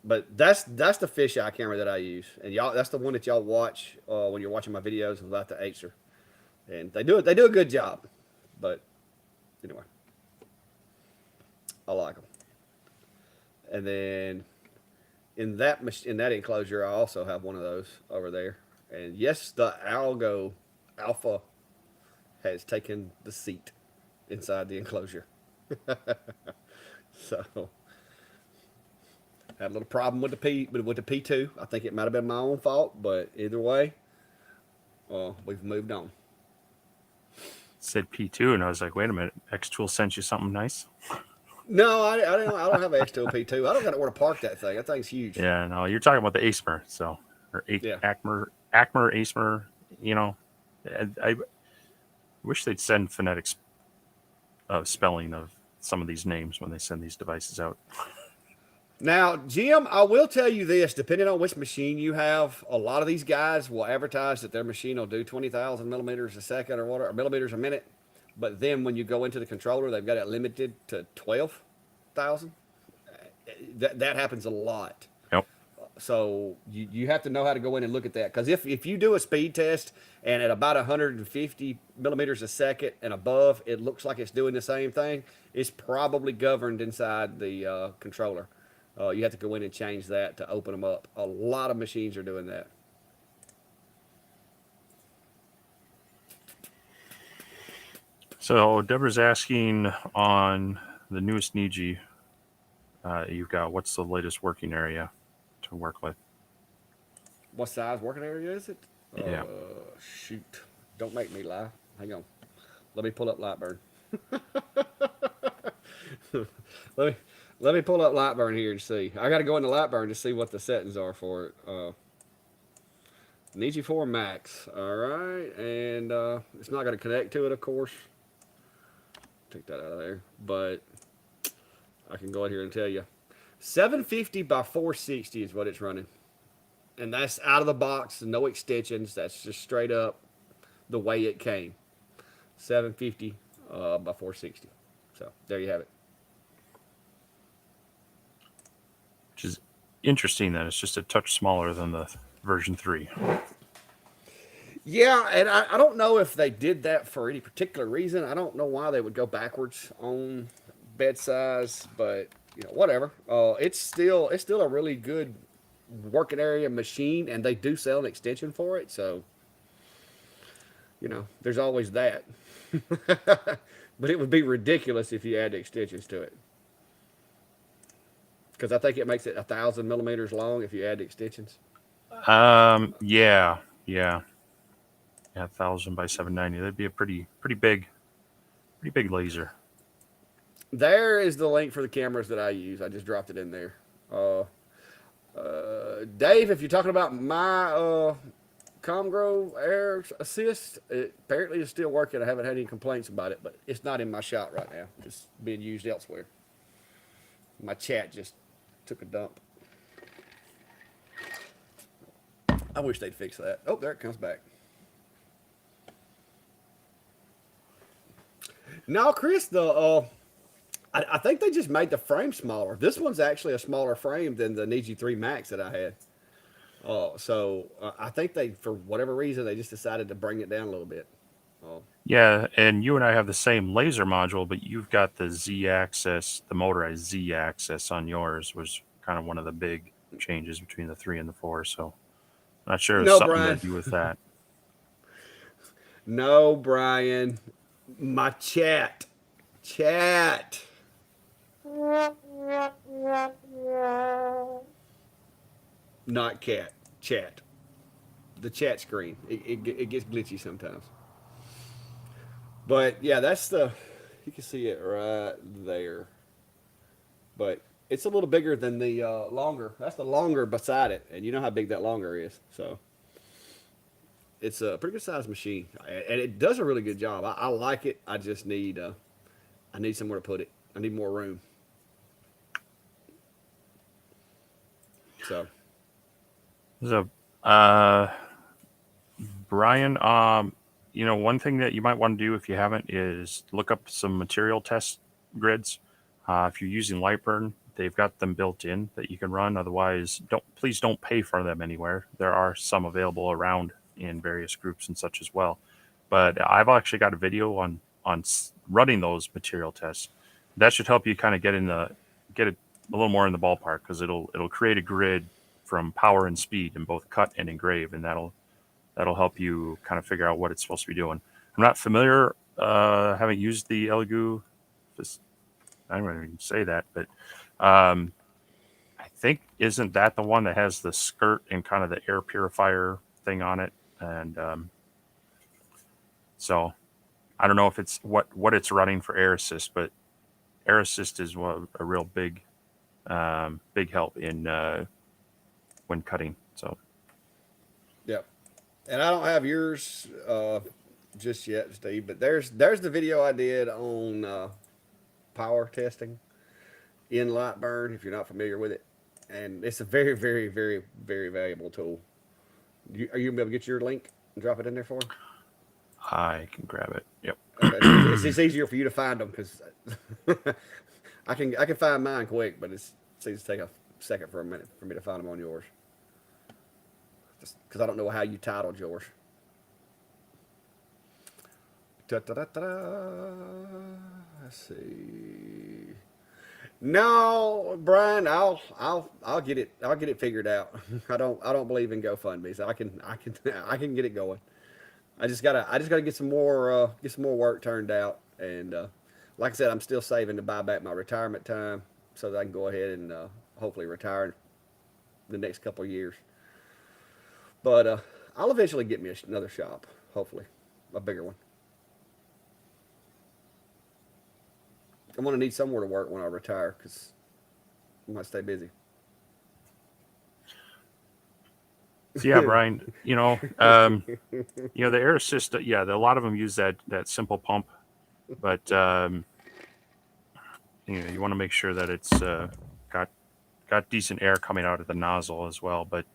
But that's the fisheye camera that I use, and y'all, that's the one that y'all watch when you're watching my videos without the Acer, and they do a good job. But anyway, I like them. And then in that enclosure, I also have one of those over there. And yes, the Algo Alpha has taken the seat inside the enclosure. So had a little problem with the P2. I think it might have been my own fault, but either way, we've moved on. Said P2, and I was like, wait a minute, Xtool sent you something nice. No, I don't have an X2 P2. I don't got to where to park that thing. That thing's huge. Yeah, no, you're talking about the ASMR, Yeah. Acmer, ASMR. You know, I wish they'd send phonetics of spelling of some of these names when they send these devices out. Now, Jim, I will tell you this: depending on which machine you have, a lot of these guys will advertise that their machine will do 20,000 millimeters a second or millimeters a minute. But then when you go into the controller, they've got it limited to 12,000. That happens a lot. Yep. So you have to know how to go in and look at that, because if you do a speed test and at about 150 millimeters a second and above, it looks like it's doing the same thing, it's probably governed inside the controller. You have to go in and change that to open them up. A lot of machines are doing that. So Deborah's asking on the newest Niji you've got, what's the latest working area to work with? What size working area is it? Yeah. Shoot. Don't make me lie. Hang on. Let me pull up Lightburn. let me let me pull up Lightburn here and see. I got to go into Lightburn to see what the settings are for it. Niji 4 Max. All right, and it's not going to connect to it, of course. Take that out of there, but I can go in here and tell you. 750 by 460 is what it's running. And that's out of the box, no extensions. That's just straight up the way it came. 750 by 460. So there you have it. Which is interesting that it's just a touch smaller than the version 3. Yeah, and I don't know if they did that for any particular reason. I don't know why they would go backwards on bed size, but whatever. It's still a really good working area machine, and they do sell an extension for it. So there's always that. But it would be ridiculous if you add extensions to it, because I think it makes it 1,000 millimeters long if you add extensions. Yeah, 1,000 by 790. That'd be a pretty big laser. There is the link for the cameras that I use. I just dropped it in there. Dave, if you're talking about my Comgrow Air Assist, it apparently is still working. I haven't had any complaints about it, but it's not in my shot right now. It's being used elsewhere. My chat just took a dump. I wish they'd fix that. Oh, there it comes back. No, Chris, I think they just made the frame smaller. This one's actually a smaller frame than the Niji 3 Max that I had. So I think they, for whatever reason, they just decided to bring it down a little bit. Oh, Yeah, and you and I have the same laser module, but you've got the Z axis, the motorized Z axis on yours was kind of one of the big changes between the 3 and the 4. So not sure it's no, something to Brian. do with that. No, Brian. My chat, not cat, chat. The chat screen. It gets glitchy sometimes. But yeah, that's the. You can see it right there. But it's a little bigger than the longer. That's the longer beside it, and you know how big that longer is. So it's a pretty good sized machine, and it does a really good job. I like it. I just need I need somewhere to put it. I need more room. So So, Brian, one thing that you might want to do if you haven't is look up some material test grids. If you're using Lightburn, they've got them built in that you can run. Otherwise, please don't pay for them anywhere. There are some available around in various groups and such as well. But I've actually got a video on running those material tests. That should help you kind of get it a little more in the ballpark because it'll create a grid from power and speed in both cut and engrave, and that'll help you kind of figure out what it's supposed to be doing. I'm not familiar, haven't used the Elegoo. I don't even say that, but um, I think isn't that the one that has the skirt and kind of the air purifier thing on it, and so I don't know if it's what it's running for air assist, but air assist is a real big help in when cutting. So yeah, and I don't have yours just yet, Steve. But there's the video I did on power testing in Lightburn. If you're not familiar with it, and it's a very, very, very, very valuable tool. Are you gonna be able to get your link and drop it in there for me? I can grab it. Yep. Okay, it's easier for you to find them because I can find mine quick, but it seems to take a second for a minute for me to find them on yours. Just because I don't know how you titled yours. Da, da, da, da, da. Let's see. No, Brian, I'll get it. I'll get it figured out. I don't believe in GoFundMe, so I can get it going. I just gotta get some more work turned out, and like I said, I'm still saving to buy back my retirement time so that I can go ahead and hopefully retire in the next couple of years. But I'll eventually get me another shop, hopefully, a bigger one. I'm gonna need somewhere to work when I retire because I might stay busy. So yeah, Brian, the air assist, yeah, a lot of them use that simple pump, but you want to make sure that it's got got decent air coming out of the nozzle as well. But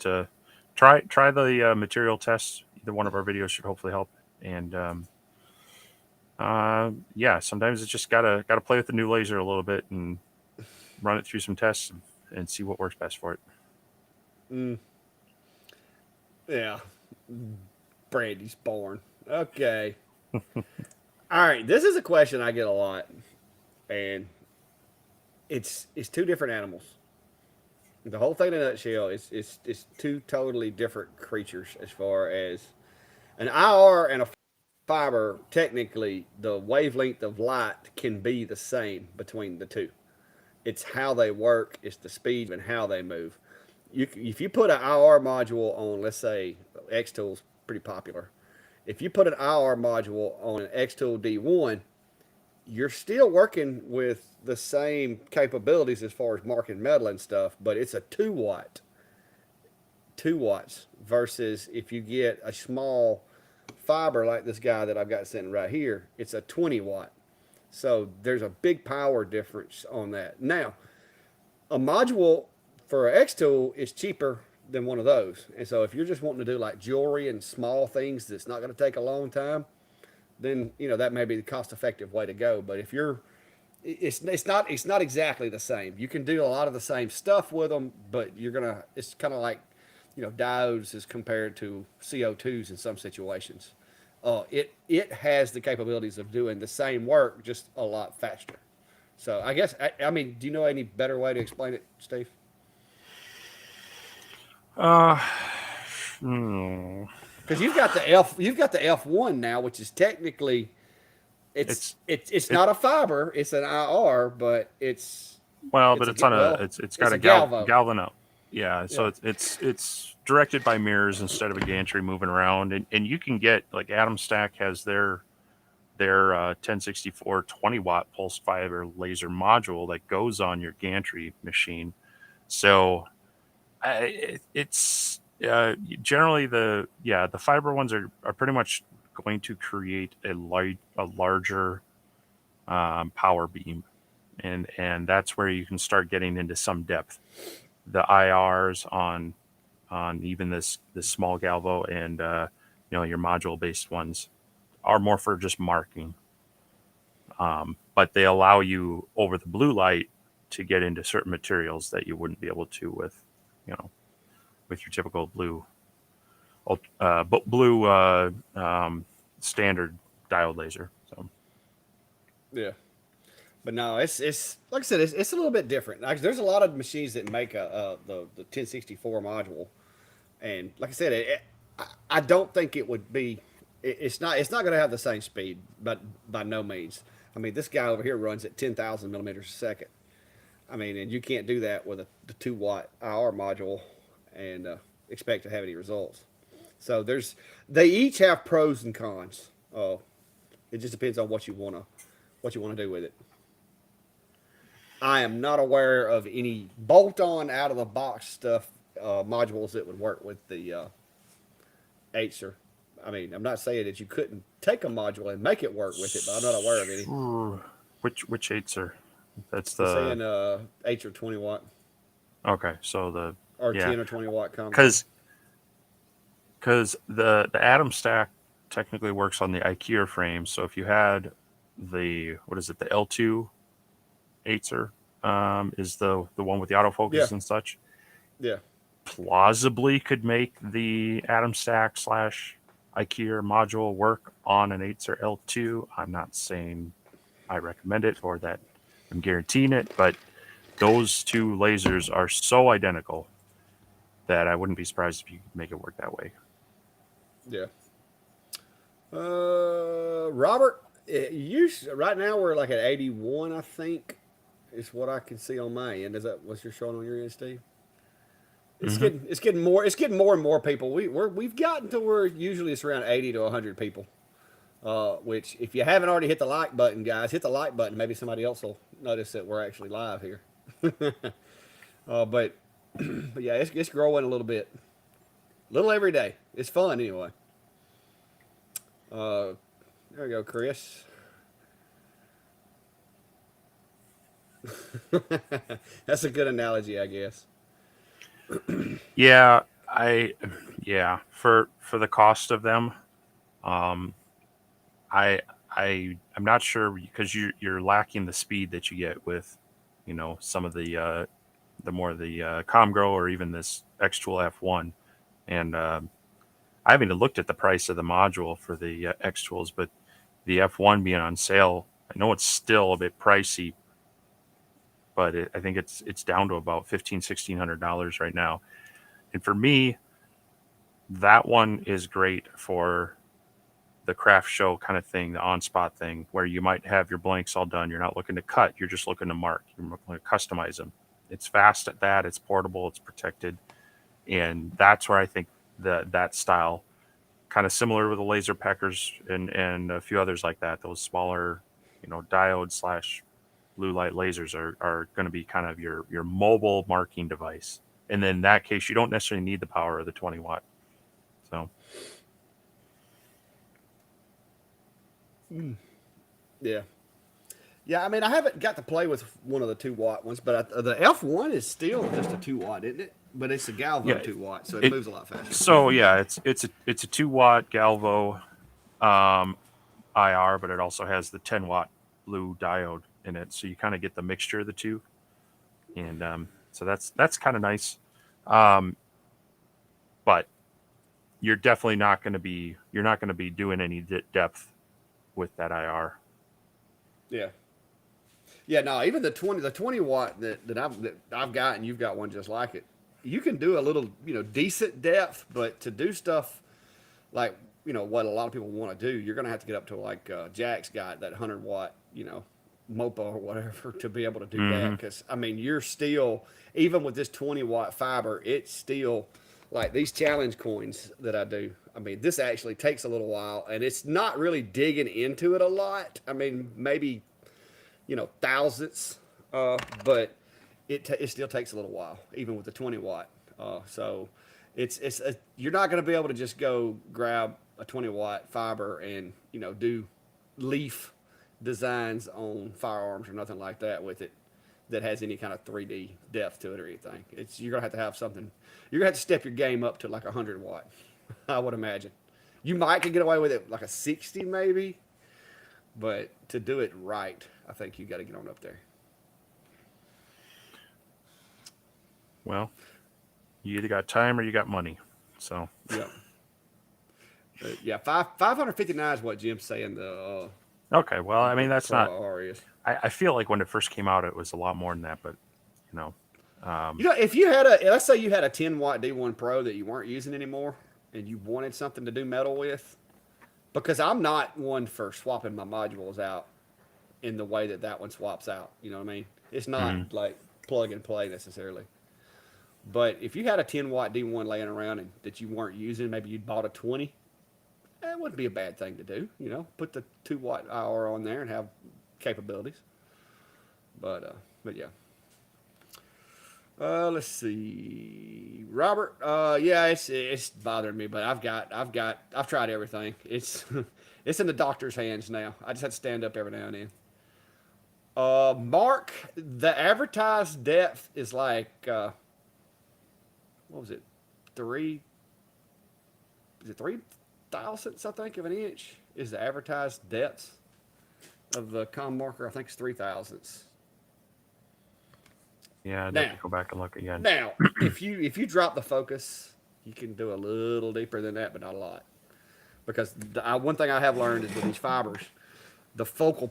try the material test. Either one of our videos should hopefully help. And yeah, sometimes it's just gotta play with the new laser a little bit and run it through some tests and see what works best for it. Mm, yeah, Brandy's born. Okay. All right. This is a question I get a lot, and it's two different animals. The whole thing in a nutshell is two totally different creatures as far as an IR and a fiber. Technically, the wavelength of light can be the same between the two. It's how they work, it's the speed and how they move. If you put an IR module on, let's say, Xtool's pretty popular. If you put an IR module on an Xtool D1, you're still working with the same capabilities as far as marking metal and stuff, but it's a 2 watts versus if you get a small fiber like this guy that I've got sitting right here, it's a 20 watt. So there's a big power difference on that. Now, a module for an Xtool is cheaper than one of those. And so if you're just wanting to do like jewelry and small things that's not going to take a long time, then that may be the cost effective way to go. But if you're it's not exactly the same. You can do a lot of the same stuff with them, but it's kind of like diodes as compared to CO2s in some situations. it has the capabilities of doing the same work just a lot faster. So I guess I mean, do you know any better way to explain it, Steve? Uh, hmm, Because you've got the F1 now, which is technically it's it's it not a fiber, it's an IR, but well, it's but a it's on a well, it's it's got a a Galvo. galvan up. Yeah, so Yeah, it's directed by mirrors instead of a gantry moving around, and you can get like Atom Stack has their 1064 20-watt pulse fiber laser module that goes on your gantry machine. So it's generally the fiber ones are pretty much going to create a larger power beam, and that's where you can start getting into some depth. The IRs on even this small galvo and your module based ones are more for just marking, but they allow you over the blue light to get into certain materials that you wouldn't be able to with you know with your typical blue standard diode laser. So yeah. But no, it's like I said, it's a little bit different. Like, there's a lot of machines that make the 1064 module, and like I said, I don't think it would be. It's not going to have the same speed, but by no means. I mean, this guy over here runs at 10,000 millimeters a second. I mean, and you can't do that with the 2 watt IR module and expect to have any results. So they each have pros and cons. It just depends on what you want to do with it. I am not aware of any bolt-on out of the box stuff modules that would work with the Acer. I mean, I'm not saying that you couldn't take a module and make it work with it, but I'm not aware of any. which eights are that's I'm the saying Acer 20 watt okay, so the or yeah 10 or 20 watt combo. because the Atom Stack technically works on the IKEA frame. So if you had the what is it, the L2 Acer, is the one with the Yeah, autofocus and such, yeah, plausibly could make the Atom Stack slash IKEA module work on an Acer L2. I'm not saying I recommend it or that I'm guaranteeing it, but those two lasers are so identical that I wouldn't be surprised if you could make it work that way. yeah. Robert, right now we're like at 81, I think, is what I can see on my end. Is that what you're showing on your end, Steve? Mm-hmm. It's getting more and more people. We've gotten to where usually it's around 80 to 100 people. Which if you haven't already hit the like button, guys, hit the like button. Maybe somebody else will notice that we're actually live here. But but yeah, it's growing a little bit, a little every day. It's fun anyway. Uh, there we go, Chris. That's a good analogy, I guess. Yeah, I yeah for the cost of them, um, I I'm not sure because you're lacking the speed that you get with some of the more the Comgrow or even this X-Tool F1, and I haven't even looked at the price of the module for the X-Tools, but the F1 being on sale, I know it's still a bit pricey, but I think it's down to about $1,500-$1,600 right now. And for me, that one is great for the craft show kind of thing, the on spot thing, where you might have your blanks all done. You're not looking to cut, you're just looking to mark. You're looking to customize them. It's fast at that. It's portable. It's protected, and that's where I think that style, kind of similar with the laser peckers and a few others like that. Those smaller, diode slash blue light lasers are going to be kind of your mobile marking device. And then in that case, you don't necessarily need the power of the 20 watt. So Yeah, yeah. I mean, I haven't got to play with one of the 2 watt ones, but the F1 is still just a 2 watt, isn't it? But it's a yeah, Galvo 2 watt, so it it moves a lot faster. so yeah, it's a 2 watt Galvo um, IR, but it also has the 10 watt blue diode in it, so you kind of get the mixture of the two, and so that's kind of nice. Um, but you're definitely not going to be doing any depth with that IR. Yeah. Yeah, no, even the 20 watt that I've got, and you've got one just like it. You can do a little, decent depth, but to do stuff like, what a lot of people want to do, you're going to have to get up to like Jack's got that 100 watt, Mopa or whatever to be able to do that. Because I mean, you're still, even with this 20 watt fiber, it's still like these challenge coins that I do. I mean, this actually takes a little while, and it's not really digging into it a lot. I mean, maybe thousandths, but it still takes a little while, even with the 20 watt. So you're not going to be able to just go grab a 20 watt fiber and do leaf designs on firearms or nothing like that with it that has any kind of 3D depth to it or anything. You're gonna have something. You're gonna have to step your game up to like 100 watt. I would imagine. You might could get away with it like a 60 maybe, but to do it right, I think you got to get on up there. Well, you either got time or you got money. So yeah, yeah. 559 is what Jim's saying. Okay, well, I mean that's not. R is. I feel like when it first came out, it was a lot more than that, but if you had let's say you had a 10 watt D1 Pro that you weren't using anymore, and you wanted something to do metal with, because I'm not one for swapping my modules out in the way that one swaps out. You know what I mean? It's not like plug and play necessarily. But if you had a 10 watt D1 laying around and that you weren't using, maybe you'd bought a 20. It wouldn't be a bad thing to do. Put the 2 watt IR on there and have capabilities. But yeah. Let's see, Robert. Yeah, it's bothering me, but I've tried everything. It's it's in the doctor's hands now. I just have to stand up every now and then. Mark, the advertised depth is like what was it? Is it 3/1000ths, I think, of an inch is the advertised depth of the com marker. I think it's 3/1000ths. yeah, I'd have to go back and look again. Now, if you drop the focus, you can do a little deeper than that, but not a lot. Because one thing I have learned is with these fibers, the focal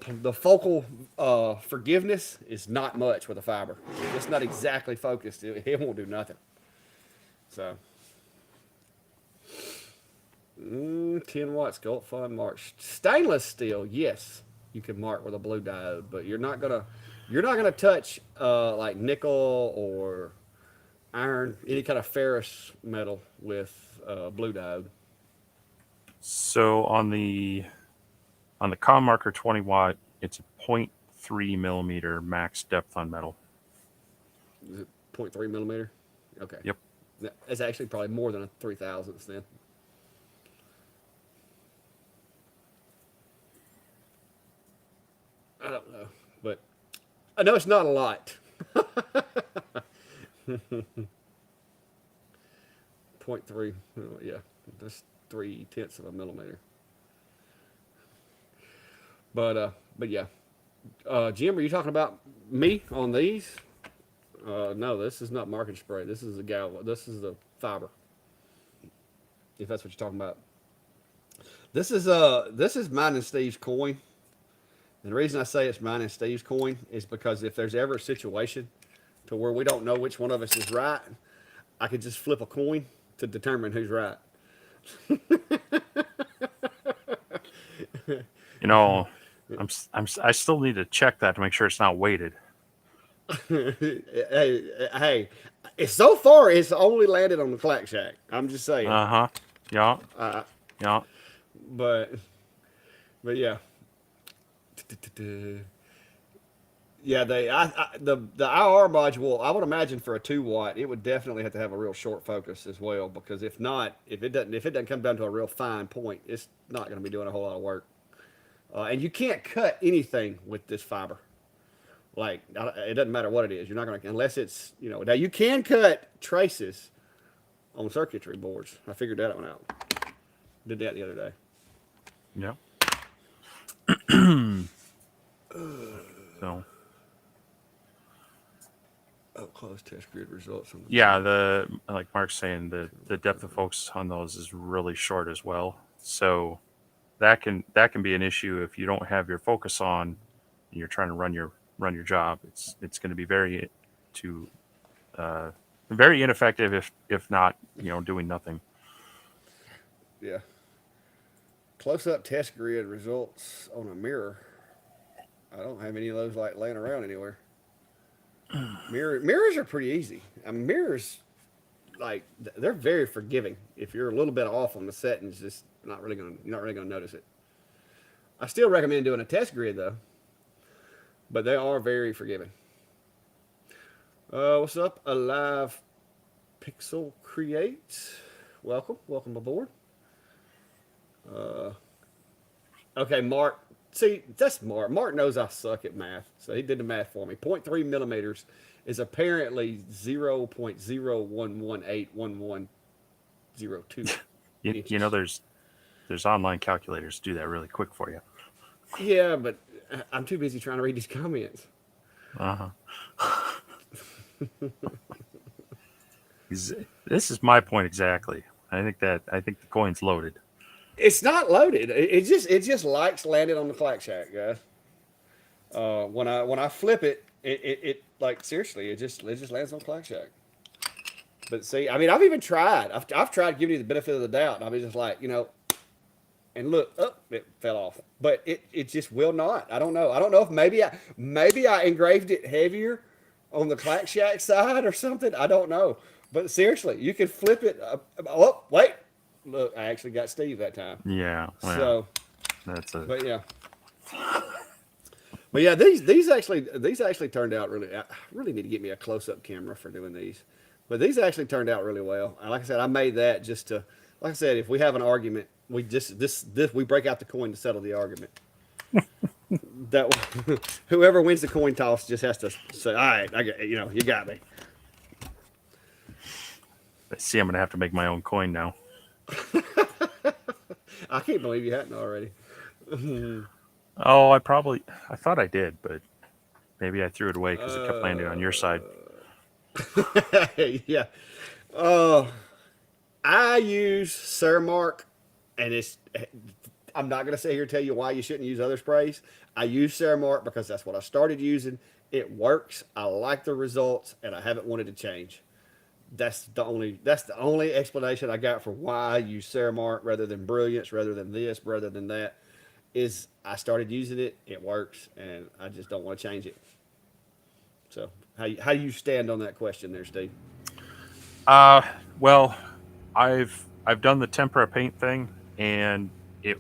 forgiveness is not much with a fiber. If it's not exactly focused, it won't do nothing. So, 10 watts Gold Fun March stainless steel. Yes, you can mark with a blue diode, but you're not gonna touch like nickel or iron, any kind of ferrous metal with blue diode. So on the com marker 20 watt, it's a 0.3 millimeter max depth on metal. Is it 0.3 millimeter? Okay. Yep. That's actually probably more than a 3/1000ths then. I don't know, but I know it's not a lot. 0.3, yeah, that's 0.3 of a millimeter. But yeah, Jim, are you talking about me on these? No, this is not marking spray. This is This is the fiber. If that's what you're talking about. This is mine and Steve's coin. And the reason I say it's mine and Steve's coin is because if there's ever a situation to where we don't know which one of us is right, I could just flip a coin to determine who's right. I still need to check that to make sure it's not weighted. hey, so far it's only landed on the Clack Shack. I'm just saying. Yeah. Yeah. But yeah. Yeah, the IR module, I would imagine for a 2 watt, it would definitely have to have a real short focus as well, because if not, if it doesn't come down to a real fine point, it's not going to be doing a whole lot of work. And you can't cut anything with this fiber. Like, it doesn't matter what it is. You're not going to, unless it's, now you can cut traces on circuitry boards. I figured that one out. Did that the other day. Yeah. So. Oh, close. those test grid results. On the Yeah, like Mark's saying, the depth of focus on those is really short as well. So that can be an issue if you don't have your focus on, and you're trying to run your job. It's going to be to uh, very ineffective if not doing nothing. Yeah. Close up test grid results on a mirror. I don't have any of those like laying around anywhere. Mirrors are pretty easy. I mean, mirrors like they're very forgiving. If you're a little bit off on the settings, just you're not really gonna notice it. I still recommend doing a test grid though, but they are very forgiving. What's up, Alive Pixel Create? Welcome aboard. Okay, Mark. See, that's Mark. Mark knows I suck at math, so he did the math for me. 0.3 millimeters is apparently 0.01181102 You know, there's online calculators do that really quick for you. Yeah, but I'm too busy trying to read these comments. Uh huh. This is my point exactly. I think the coin's loaded. It's not loaded. It just likes landing on the clack shack, guys. When I flip it, it like seriously, it just lands on clack shack. But see, I mean, I've even tried. I've tried giving you the benefit of the doubt, and I'll be just like, and look, it fell off. But it just will not. I don't know. I don't know if maybe I engraved it heavier on the clack shack side or something. I don't know. But seriously, you can flip it. Oh wait, look, I actually got Steve that time. Yeah. Well, So, that's but yeah. But yeah, these actually turned out really. I really need to get me a close up camera for doing these, but these actually turned out really well. And like I said, I made that just to, like I said, if we have an argument, we just this we break out the coin to settle the argument. That whoever wins the coin toss just has to say, "All right, I got you got me." I see. I'm gonna have to make my own coin now. I can't believe you hadn't already. Oh, I thought I did, but maybe I threw it away because it kept landing on your side. Yeah. I use Ceremark, and I'm not going to sit here and tell you why you shouldn't use other sprays. I use Ceremark because that's what I started using. It works. I like the results, and I haven't wanted to change. That's the only explanation I got for why I use Ceremark rather than Brilliance, rather than this, rather than that. Is I started using it, it works, and I just don't want to change it. So, how do you stand on that question there, Steve? Well, I've done the tempera paint thing, and it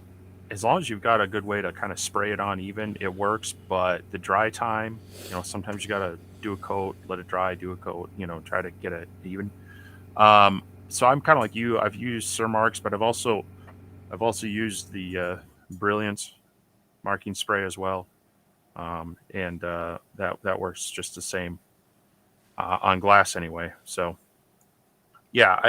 as long as you've got a good way to kind of spray it on even, it works. But the dry time, sometimes you gotta do a coat, let it dry, do a coat, try to get it even. So I'm kind of like you. I've used Surmarks, but I've also used the Brilliance marking spray as well, and that works just the same on glass anyway. So yeah,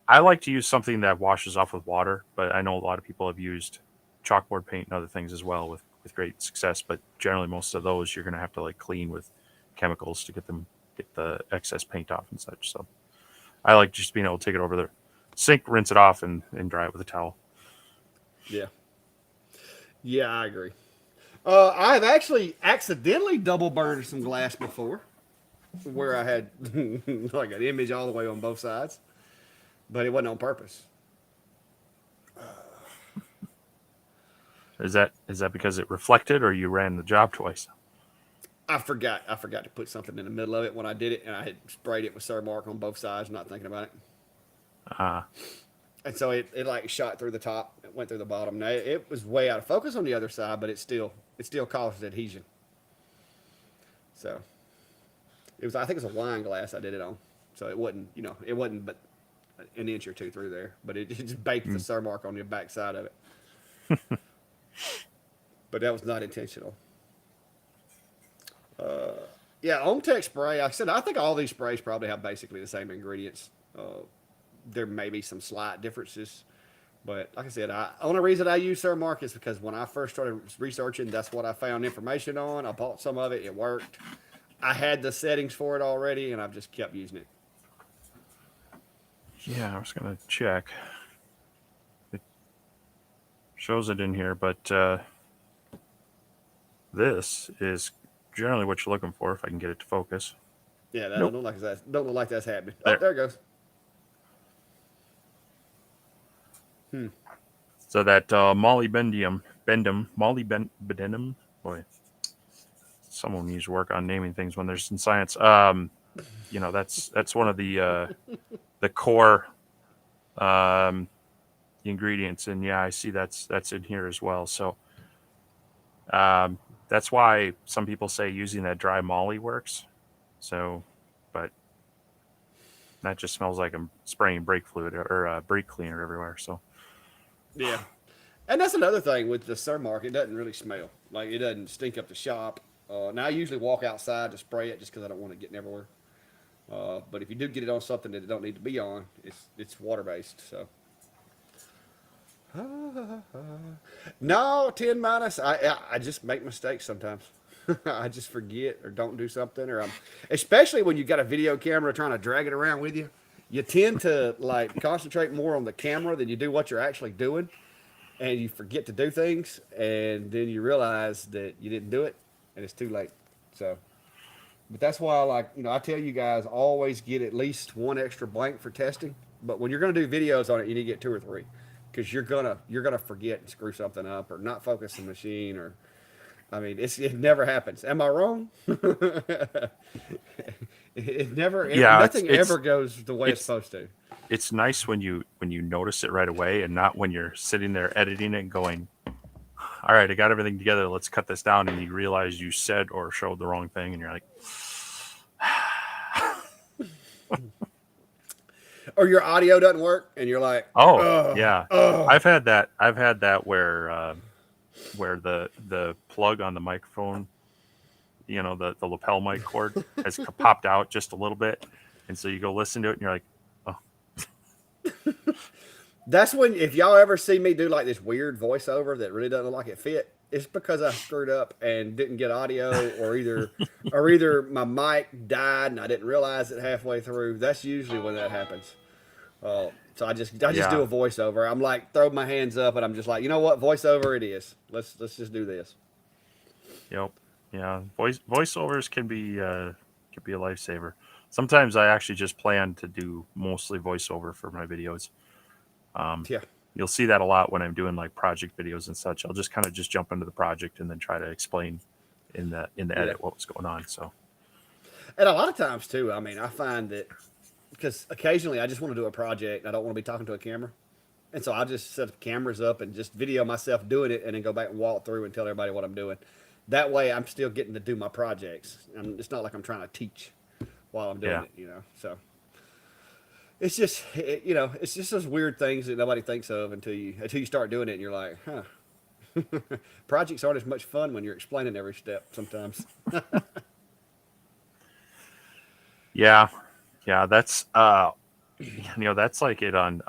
I like to use something that washes off with water, but I know a lot of people have used chalkboard paint and other things as well with great success. But generally, most of those you're going to have to like clean with chemicals to get the excess paint off and such. So I like just being able to take it over the sink, rinse it off, and dry it with a towel. Yeah. Yeah, I agree. I've actually accidentally double burned some glass before, where I had like an image all the way on both sides, but it wasn't on purpose. Is that because it reflected, or you ran the job twice? I forgot. I forgot to put something in the middle of it when I did it, and I had sprayed it with Surmark on both sides, not thinking about it. Uh, And so it like shot through the top, it went through the bottom. Now it was way out of focus on the other side, but it still caused adhesion. So I think it was a wine glass I did it on, so it wasn't but an inch or two through there, but it just baked the Surmark on the back side of it. But that was not intentional. Yeah, OMTech spray. Like I said, I think all these sprays probably have basically the same ingredients. There may be some slight differences, but like I said, only reason I use Surmark is because when I first started researching, that's what I found information on. I bought some of it. It worked. I had the settings for it already, and I've just kept using it. Yeah, I was gonna check. It shows it in here, but this is generally what you're looking for. If I can get it to focus. Yeah, that Nope. don't look like that's happening. Oh, There. there it goes. So that molybdenum. Boy, someone needs to work on naming things when there's in science. That's one of the core um, ingredients, and yeah, I see that's in here as well. So um, that's why some people say using that dry molly works. So, but that just smells like I'm spraying brake fluid or brake cleaner everywhere. So Yeah. And that's another thing with the Surmark. It doesn't really smell. Like, it doesn't stink up the shop. Now, I usually walk outside to spray it just because I don't want it getting everywhere. But if you do get it on something that it don't need to be on, it's water based. So no 10 minus. I just make mistakes sometimes. I just forget or don't do something, or especially when you got a video camera trying to drag it around with you. You tend to like concentrate more on the camera than you do what you're actually doing, and you forget to do things, and then you realize that you didn't do it, and it's too late. So, but that's why, like, I tell you guys, always get at least one extra blank for testing. But when you're gonna do videos on it, you need to get two or three, because you're gonna forget and screw something up or not focus the machine, or I mean, it never happens. Am I wrong? It never, yeah, nothing ever goes the way it's it's supposed to. it's nice when you notice it right away, and not when you're sitting there editing it and going, all right, I got everything together, let's cut this down, and you realize you said or showed the wrong thing, and you're like, Or your audio doesn't work, and you're like, oh oh, yeah, oh. I've had that where the plug on the microphone, the lapel mic cord has popped out just a little bit, and so you go listen to it and you're like, oh That's when, if y'all ever see me do like this weird voiceover that really doesn't look like it fit, it's because I screwed up and didn't get audio, or either my mic died and I didn't realize it halfway through. That's usually when that happens. So I just do yeah, a voiceover. I'm like, throw my hands up, and I'm just like, you know what, voiceover it is. Let's just do this. yep, yeah. Voiceovers can be a lifesaver. Sometimes I actually just plan to do mostly voiceover for my videos. Um, Yeah, you'll see that a lot when I'm doing like project videos and such. I'll just kind of just jump into the project and then try to explain in the yeah. edit what was going on. So And a lot of times too, I mean, I find that because occasionally I just want to do a project, and I don't want to be talking to a camera. And so I just set the cameras up and just video myself doing it, and then go back and walk through and tell everybody what I'm doing. That way, I'm still getting to do my projects. And it's not like I'm trying to teach while I'm doing yeah, it. So it's just, it's just those weird things that nobody thinks of until you start doing it, and you're like, huh. Projects aren't as much fun when you're explaining every step sometimes. yeah, yeah. That's like it on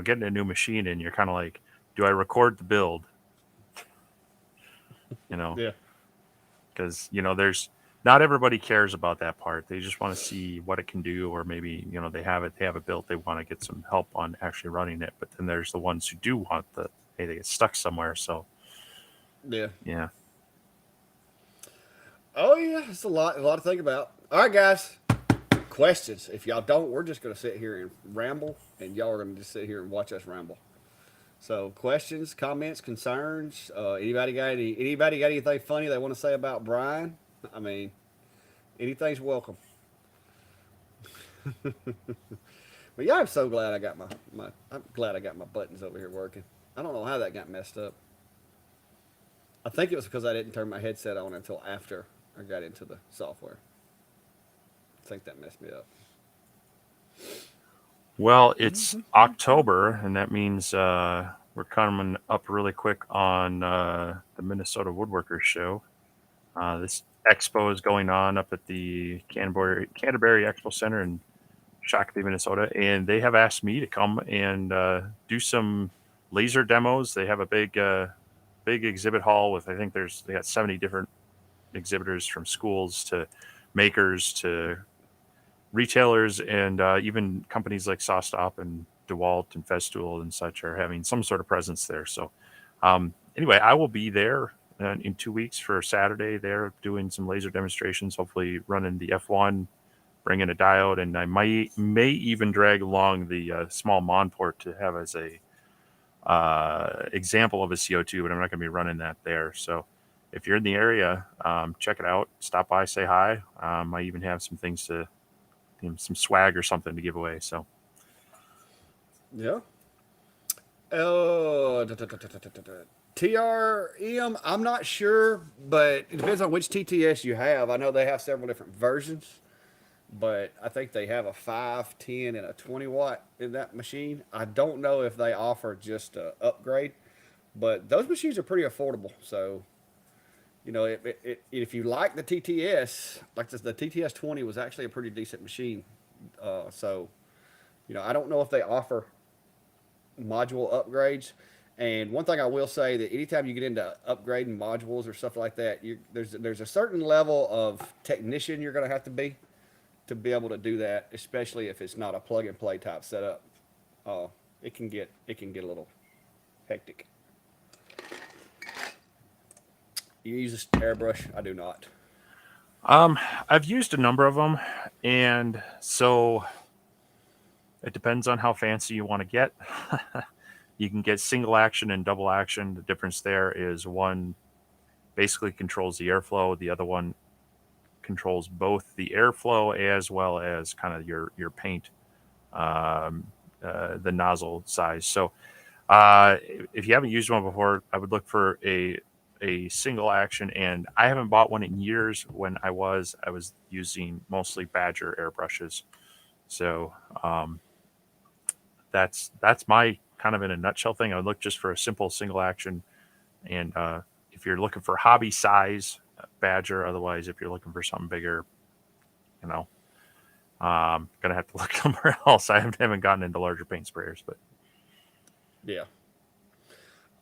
getting a new machine, and you're kind of like, do I record the build? You know, Yeah, because there's not everybody cares about that part. They just want to see what it can do, or maybe they have it built. They want to get some help on actually running it. But then there's the ones who do want hey, they get stuck somewhere. So yeah. yeah, Oh yeah, it's a lot to think about. All right, guys. Questions. If y'all don't, we're just gonna sit here and ramble, and y'all are gonna just sit here and watch us ramble. So, questions, comments, concerns. Anybody got anything funny they want to say about Brian? I mean, anything's welcome. But yeah, I'm so glad I got I'm glad I got my buttons over here working. I don't know how that got messed up. I think it was because I didn't turn my headset on until after I got into the software. I think that messed me up. well, it's October, and that means we're coming up really quick on the Minnesota Woodworkers Show. This expo is going on up at the Canterbury Expo Center in Shakopee, Minnesota, and they have asked me to come and do some laser demos. They have a big exhibit hall with, I think they got 70 different exhibitors from schools to makers to retailers, and even companies like SawStop and DeWalt and Festool and such are having some sort of presence there. So anyway, I will be there in 2 weeks for Saturday there doing some laser demonstrations, hopefully running the F1, bringing a diode, and I may even drag along the small Monport to have as a example of a CO2, but I'm not going to be running that there. So if you're in the area, check it out. Stop by, say hi. I even have some things to, some swag or something to give away. So Yeah. Oh, TRM, I'm not sure, but it depends on which TTS you have. I know they have several different versions, but I think they have a 5, 10, and a 20 watt in that machine. I don't know if they offer just a upgrade, but those machines are pretty affordable. So, you know, if you like the TTS, like the TTS 20 was actually a pretty decent machine. So, you know, I don't know if they offer module upgrades. And one thing I will say that anytime you get into upgrading modules or stuff like that, there's a certain level of technician you're going to have to be able to do that, especially if it's not a plug and play type setup. It can get a little hectic. You use a airbrush? I do not. I've used a number of them, and so it depends on how fancy you want to get. You can get single action and double action. The difference there is one basically controls the airflow, the other one controls both the airflow as well as kind of your paint, the nozzle size. So if you haven't used one before, I would look for a single action, and I haven't bought one in years. When I was using mostly Badger airbrushes. So that's my kind of in a nutshell thing. I would look just for a simple single action, and if you're looking for hobby size, Badger. Otherwise, if you're looking for something bigger, you know, gonna have to look somewhere else. I haven't gotten into larger paint sprayers, but Yeah.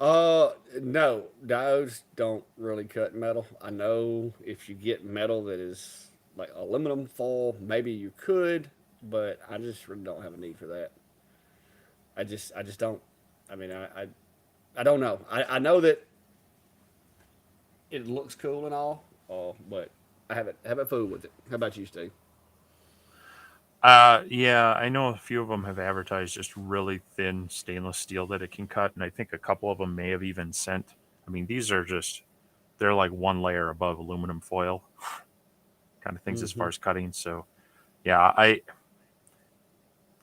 No, diodes don't really cut metal. I know if you get metal that is like aluminum foil, maybe you could, but I just really don't have a need for that. I just don't. I mean, I don't know. I know that it looks cool and all, but I haven't fooled with it. How about you, Steve? yeah, I know a few of them have advertised just really thin stainless steel that it can cut, and I think a couple of them may have even sent. I mean, these are just they're like one layer above aluminum foil kind of things as Mm-hmm. far as cutting. So yeah,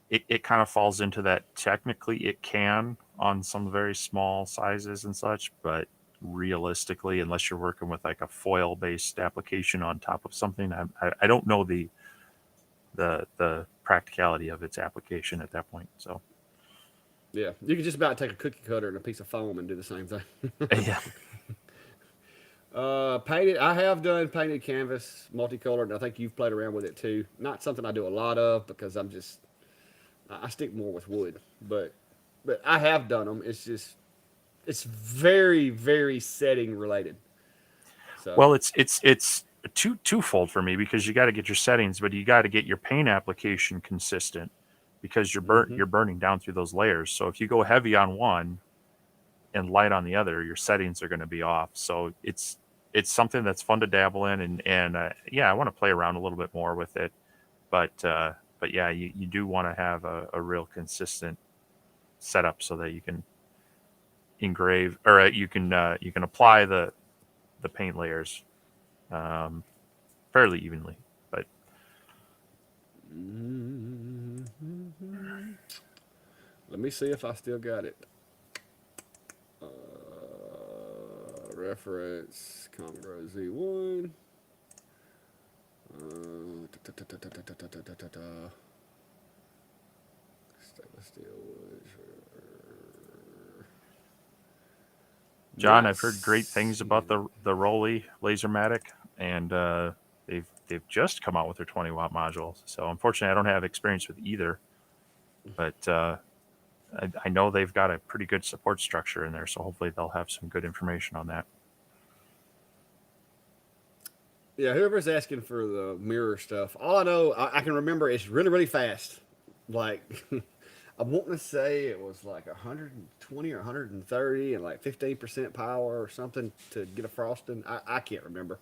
it kind of falls into that. Technically it can on some very small sizes and such, but realistically, unless you're working with like a foil based application on top of something, I don't know the practicality of its application at that point. So Yeah, you could just about take a cookie cutter and a piece of foam and do the same thing. yeah. Painted. I have done painted canvas, multicolored, and I think you've played around with it too. Not something I do a lot of because I stick more with wood, but I have done them. It's just it's very very setting related. So Well, it's twofold for me because you got to get your settings, but you got to get your paint application consistent because mm-hmm. you're burning down through those layers. So if you go heavy on one and light on the other, your settings are going to be off. So it's something that's fun to dabble in, and yeah, I want to play around a little bit more with it, but yeah, you do want to have a real consistent setup so that you can engrave or you can apply the paint layers um, fairly evenly. But Mm-hmm. Let me see if I still got it. Reference Commodore Z1. Stainless steel wood. John, Not I've heard great things about seeing. the Rolly Lasermatic, and they've just come out with their 20-watt module. So unfortunately, I don't have experience with either, but I know they've got a pretty good support structure in there. So hopefully, they'll have some good information on that. Yeah, whoever's asking for the mirror stuff, all I know, I can remember it's really, really fast. Like, I want to say it was like 120 or 130 and like 15% power or something to get a frosting. I can't remember.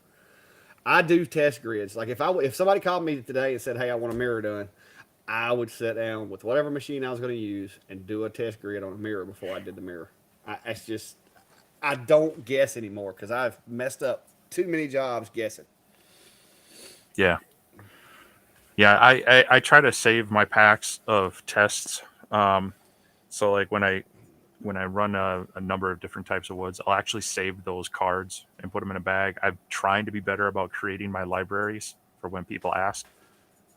I do test grids. Like if somebody called me today and said, "Hey, I want a mirror done," I would sit down with whatever machine I was going to use and do a test grid on a mirror before I did the mirror. It's just I don't guess anymore because I've messed up too many jobs guessing. Yeah. Yeah, I try to save my packs of tests. Um, so like when I run a number of different types of woods, I'll actually save those cards and put them in a bag. I'm trying to be better about creating my libraries for when people ask.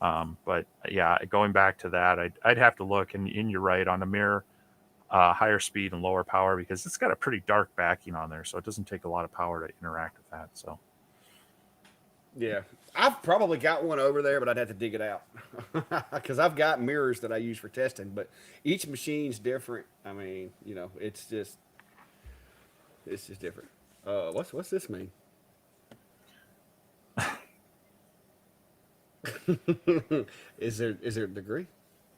But yeah, going back to that, I'd have to look, and you're right on the mirror, higher speed and lower power because it's got a pretty dark backing on there, so it doesn't take a lot of power to interact with that. So Yeah, I've probably got one over there, but I'd have to dig it out because I've got mirrors that I use for testing. But each machine's different. I mean, it's just different. What's this mean? Is there a degree?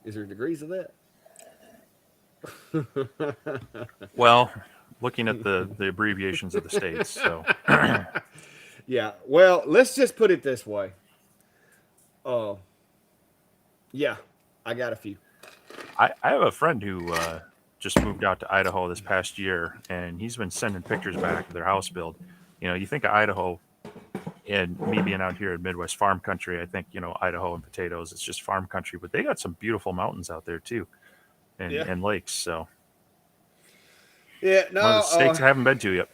Is there degrees of that? well, looking at the abbreviations of the states, so Yeah. Well, let's just put it this way. Uh, yeah, I got a few. I have a friend who just moved out to Idaho this past year, and he's been sending pictures back of their house build. You think of Idaho, and me being out here in Midwest farm country, I think Idaho and potatoes. It's just farm country, but they got some beautiful mountains out there too, and Yeah. and lakes. So Yeah. No. one of the states I haven't been to yet.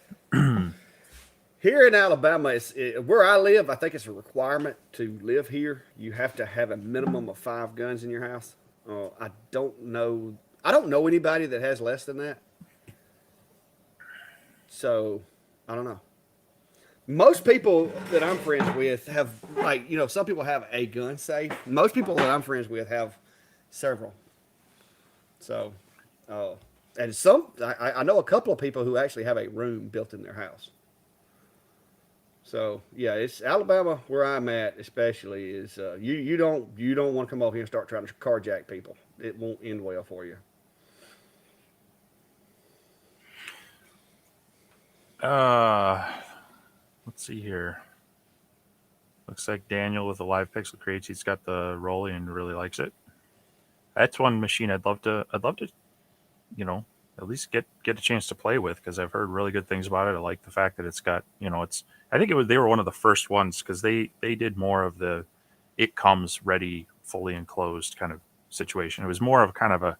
Here in Alabama, where I live. I think it's a requirement to live here. You have to have a minimum of 5 guns in your house. I don't know. I don't know anybody that has less than that. So I don't know. Most people that I'm friends with have some people have a gun safe. Most people that I'm friends with have several. So, uh, and I know a couple of people who actually have a room built in their house. So yeah, it's Alabama where I'm at, especially is you don't want to come over here and start trying to carjack people. It won't end well for you. uh, let's see here. Looks like Daniel with the live pixel crates. He's got the Rolly and really likes it. That's one machine I'd love to you know at least get a chance to play with because I've heard really good things about it. I like the fact that it's got it's I think they were one of the first ones because they did more of the it comes ready fully enclosed kind of situation. It was more of kind of a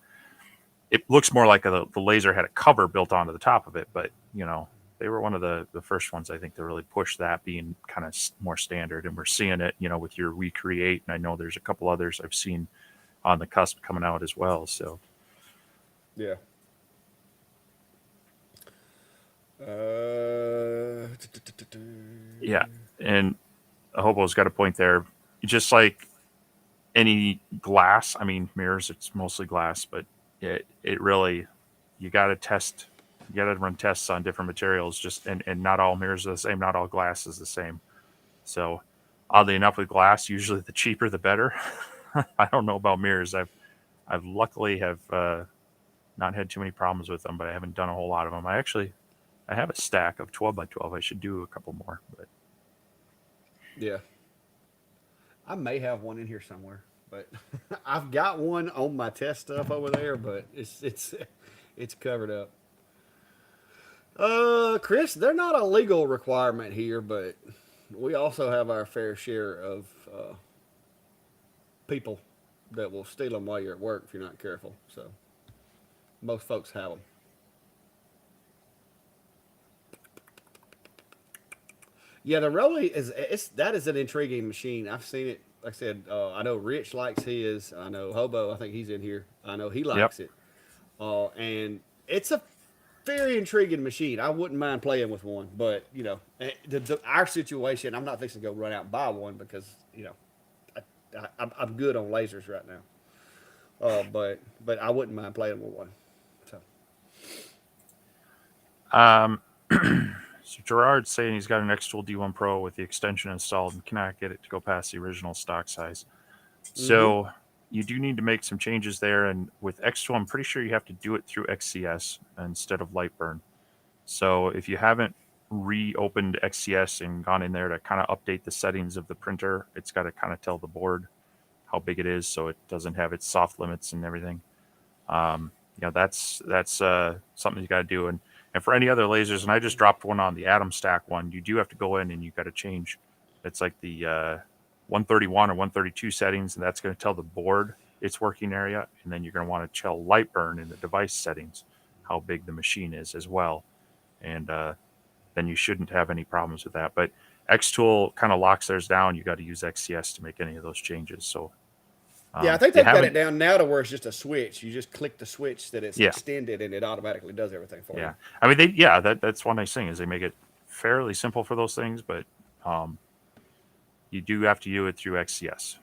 it looks more like the laser had a cover built onto the top of it, but they were one of the first ones I think to really push that being kind of more standard, and we're seeing it with your Recreate, and I know there's a couple others I've seen on the cusp coming out as well. So Yeah. Uh, yeah, and Hobo's got a point there. Just like any glass, I mean mirrors, it's mostly glass, but it really you got to test, you got to run tests on different materials. Just and not all mirrors are the same, not all glass is the same. So oddly enough, with glass, usually the cheaper the better. I don't know about mirrors. I've luckily have not had too many problems with them, but I haven't done a whole lot of them. I have a stack of 12 by 12. I should do a couple more, but yeah. I may have one in here somewhere, but I've got one on my test stuff over there, but it's covered up. Chris, they're not a legal requirement here, but we also have our fair share of people that will steal them while you're at work if you're not careful. So most folks have them. Yeah, the Rolly that is an intriguing machine. I've seen it. Like I said, I know Rich likes his. I know Hobo. I think he's in here. I know he yep. likes it. And it's a very intriguing machine. I wouldn't mind playing with one, but our situation, I'm not fixing to go run out and buy one because I'm good on lasers right now. But I wouldn't mind playing with one. So Um, So Gerard's saying he's got an Xtool D1 Pro with the extension installed and cannot get it to go past the original stock size. So you do need to make some changes there. And with Xtool, I'm pretty sure you have to do it through XCS instead of Lightburn. So if you haven't reopened XCS and gone in there to kind of update the settings of the printer, it's got to kind of tell the board how big it is so it doesn't have its soft limits and everything. That's something you got to do. And for any other lasers, and I just dropped one on the Atom Stack one, you do have to go in and you got to change. It's like the 131 or 132 settings, and that's going to tell the board its working area. And then you're going to want to tell Lightburn in the device settings how big the machine is as well. And then you shouldn't have any problems with that. But Xtool kind of locks theirs down. You got to use XCS to make any of those changes. So Yeah, I think they've got it down now to where it's just a switch. You just click the switch that it's extended, and it automatically does everything for you. Yeah, I mean, that's one nice thing is they make it fairly simple for those things, but you do have to do it through XCS.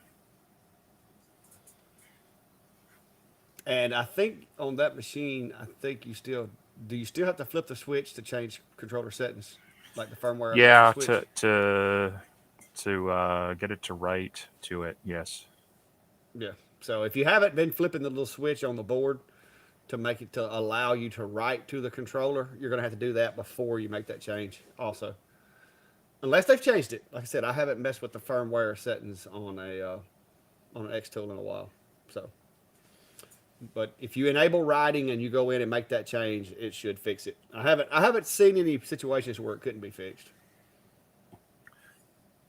And I think on that machine, you still have to flip the switch to change controller settings, like the firmware? Yeah, switch? to get it to write to it. Yes. Yeah. So if you haven't been flipping the little switch on the board to make it to allow you to write to the controller, you're going to have to do that before you make that change also. Unless they've changed it. Like I said, I haven't messed with the firmware settings on an Xtool in a while. So, but if you enable writing and you go in and make that change, it should fix it. I haven't seen any situations where it couldn't be fixed.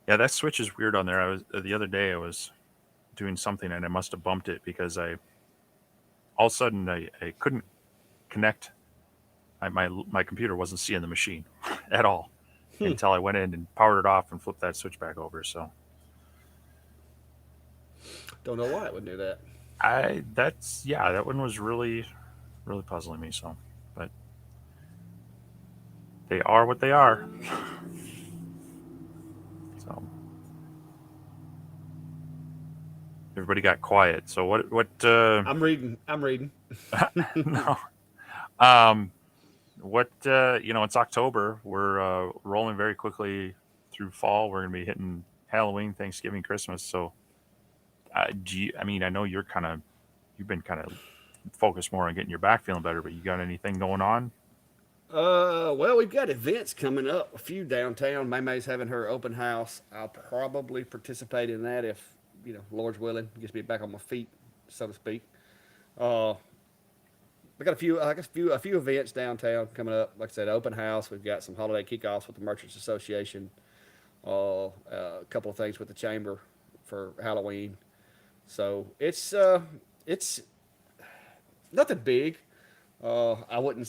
Yeah, that switch is weird on there. The other day I was doing something and I must have bumped it because all of a sudden I couldn't connect. My computer wasn't seeing the machine at all until I went in and powered it off and flipped that switch back over. So don't know why it would do that. That one was really, really puzzling me. So, but they are what they are. So everybody got quiet. So what? I'm reading. No. It's October. We're rolling very quickly through fall. We're going to be hitting Halloween, Thanksgiving, Christmas. So, I know you've been kind of focused more on getting your back feeling better, but you got anything going on? Well, we've got events coming up, a few downtown. May's having her open house. I'll probably participate in that if, Lord's willing, gets me back on my feet, so to speak. We got a few events downtown coming up. Like I said, open house. We've got some holiday kickoffs with the Merchants Association. A couple of things with the chamber for Halloween. So it's nothing big. I wouldn't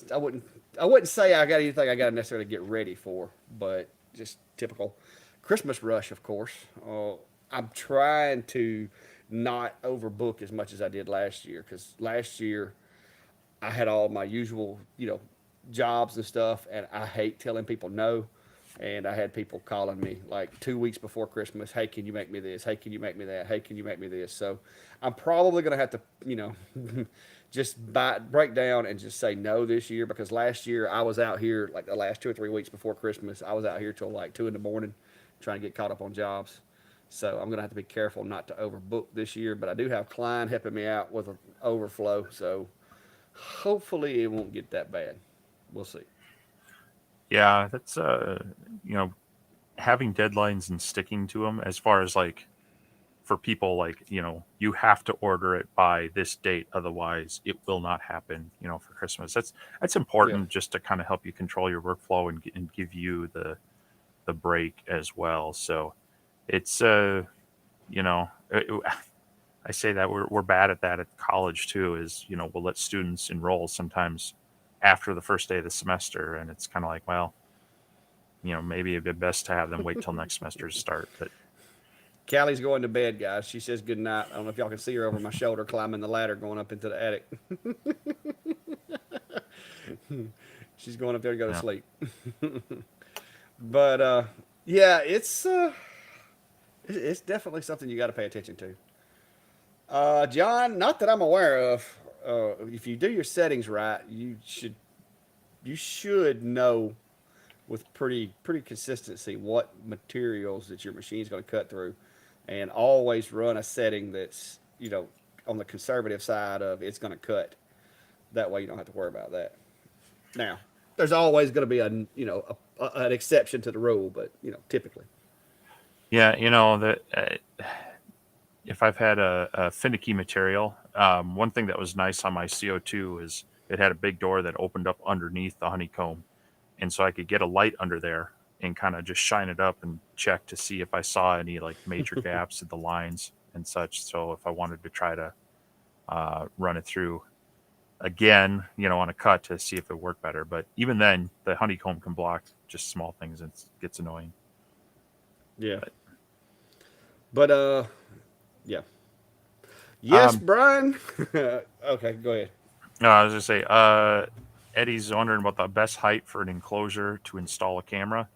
say I got anything I got to necessarily get ready for, but just typical Christmas rush, of course. I'm trying to not overbook as much as I did last year because last year I had all my usual, jobs and stuff, and I hate telling people no. And I had people calling me like 2 weeks before Christmas. Hey, can you make me this? Hey, can you make me that? Hey, can you make me this? So I'm probably going to have to, just break down and just say no this year because last year I was out here like the last 2 or 3 weeks before Christmas. I was out here till like 2 a.m. trying to get caught up on jobs. So I'm going to have to be careful not to overbook this year. But I do have Klein helping me out with an overflow. So hopefully it won't get that bad. We'll see. Yeah, that's having deadlines and sticking to them as far as like for people like, you have to order it by this date, otherwise it will not happen, for Christmas. That's important just to kind of help you control your workflow and give you the break as well. So it's I say that we're bad at that at college too, is, we'll let students enroll sometimes after the first day of the semester, and it's kind of like, well, maybe it'd be best to have them wait till next semester to start. But Callie's going to bed, guys. She says good night. I don't know if y'all can see her over my shoulder climbing the ladder going up into the attic. She's going up there to go to sleep. But it's definitely something you got to pay attention to. John, not that I'm aware of. If you do your settings right, you should know with pretty consistency what materials that your machine's going to cut through, and always run a setting that's on the conservative side of it's going to cut. That way you don't have to worry about that. Now, there's always going to be an exception to the rule, but typically. Yeah, that if I've had a finicky material, one thing that was nice on my CO2 is it had a big door that opened up underneath the honeycomb, and so I could get a light under there and kind of just shine it up and check to see if I saw any like major gaps in the lines and such. So if I wanted to try to run it through again, on a cut to see if it worked better. But even then, the honeycomb can block just small things and it gets annoying. Yeah. But yeah. Yes, Brian. Okay, go ahead. No, I was gonna say, Eddie's wondering about the best height for an enclosure to install a camera.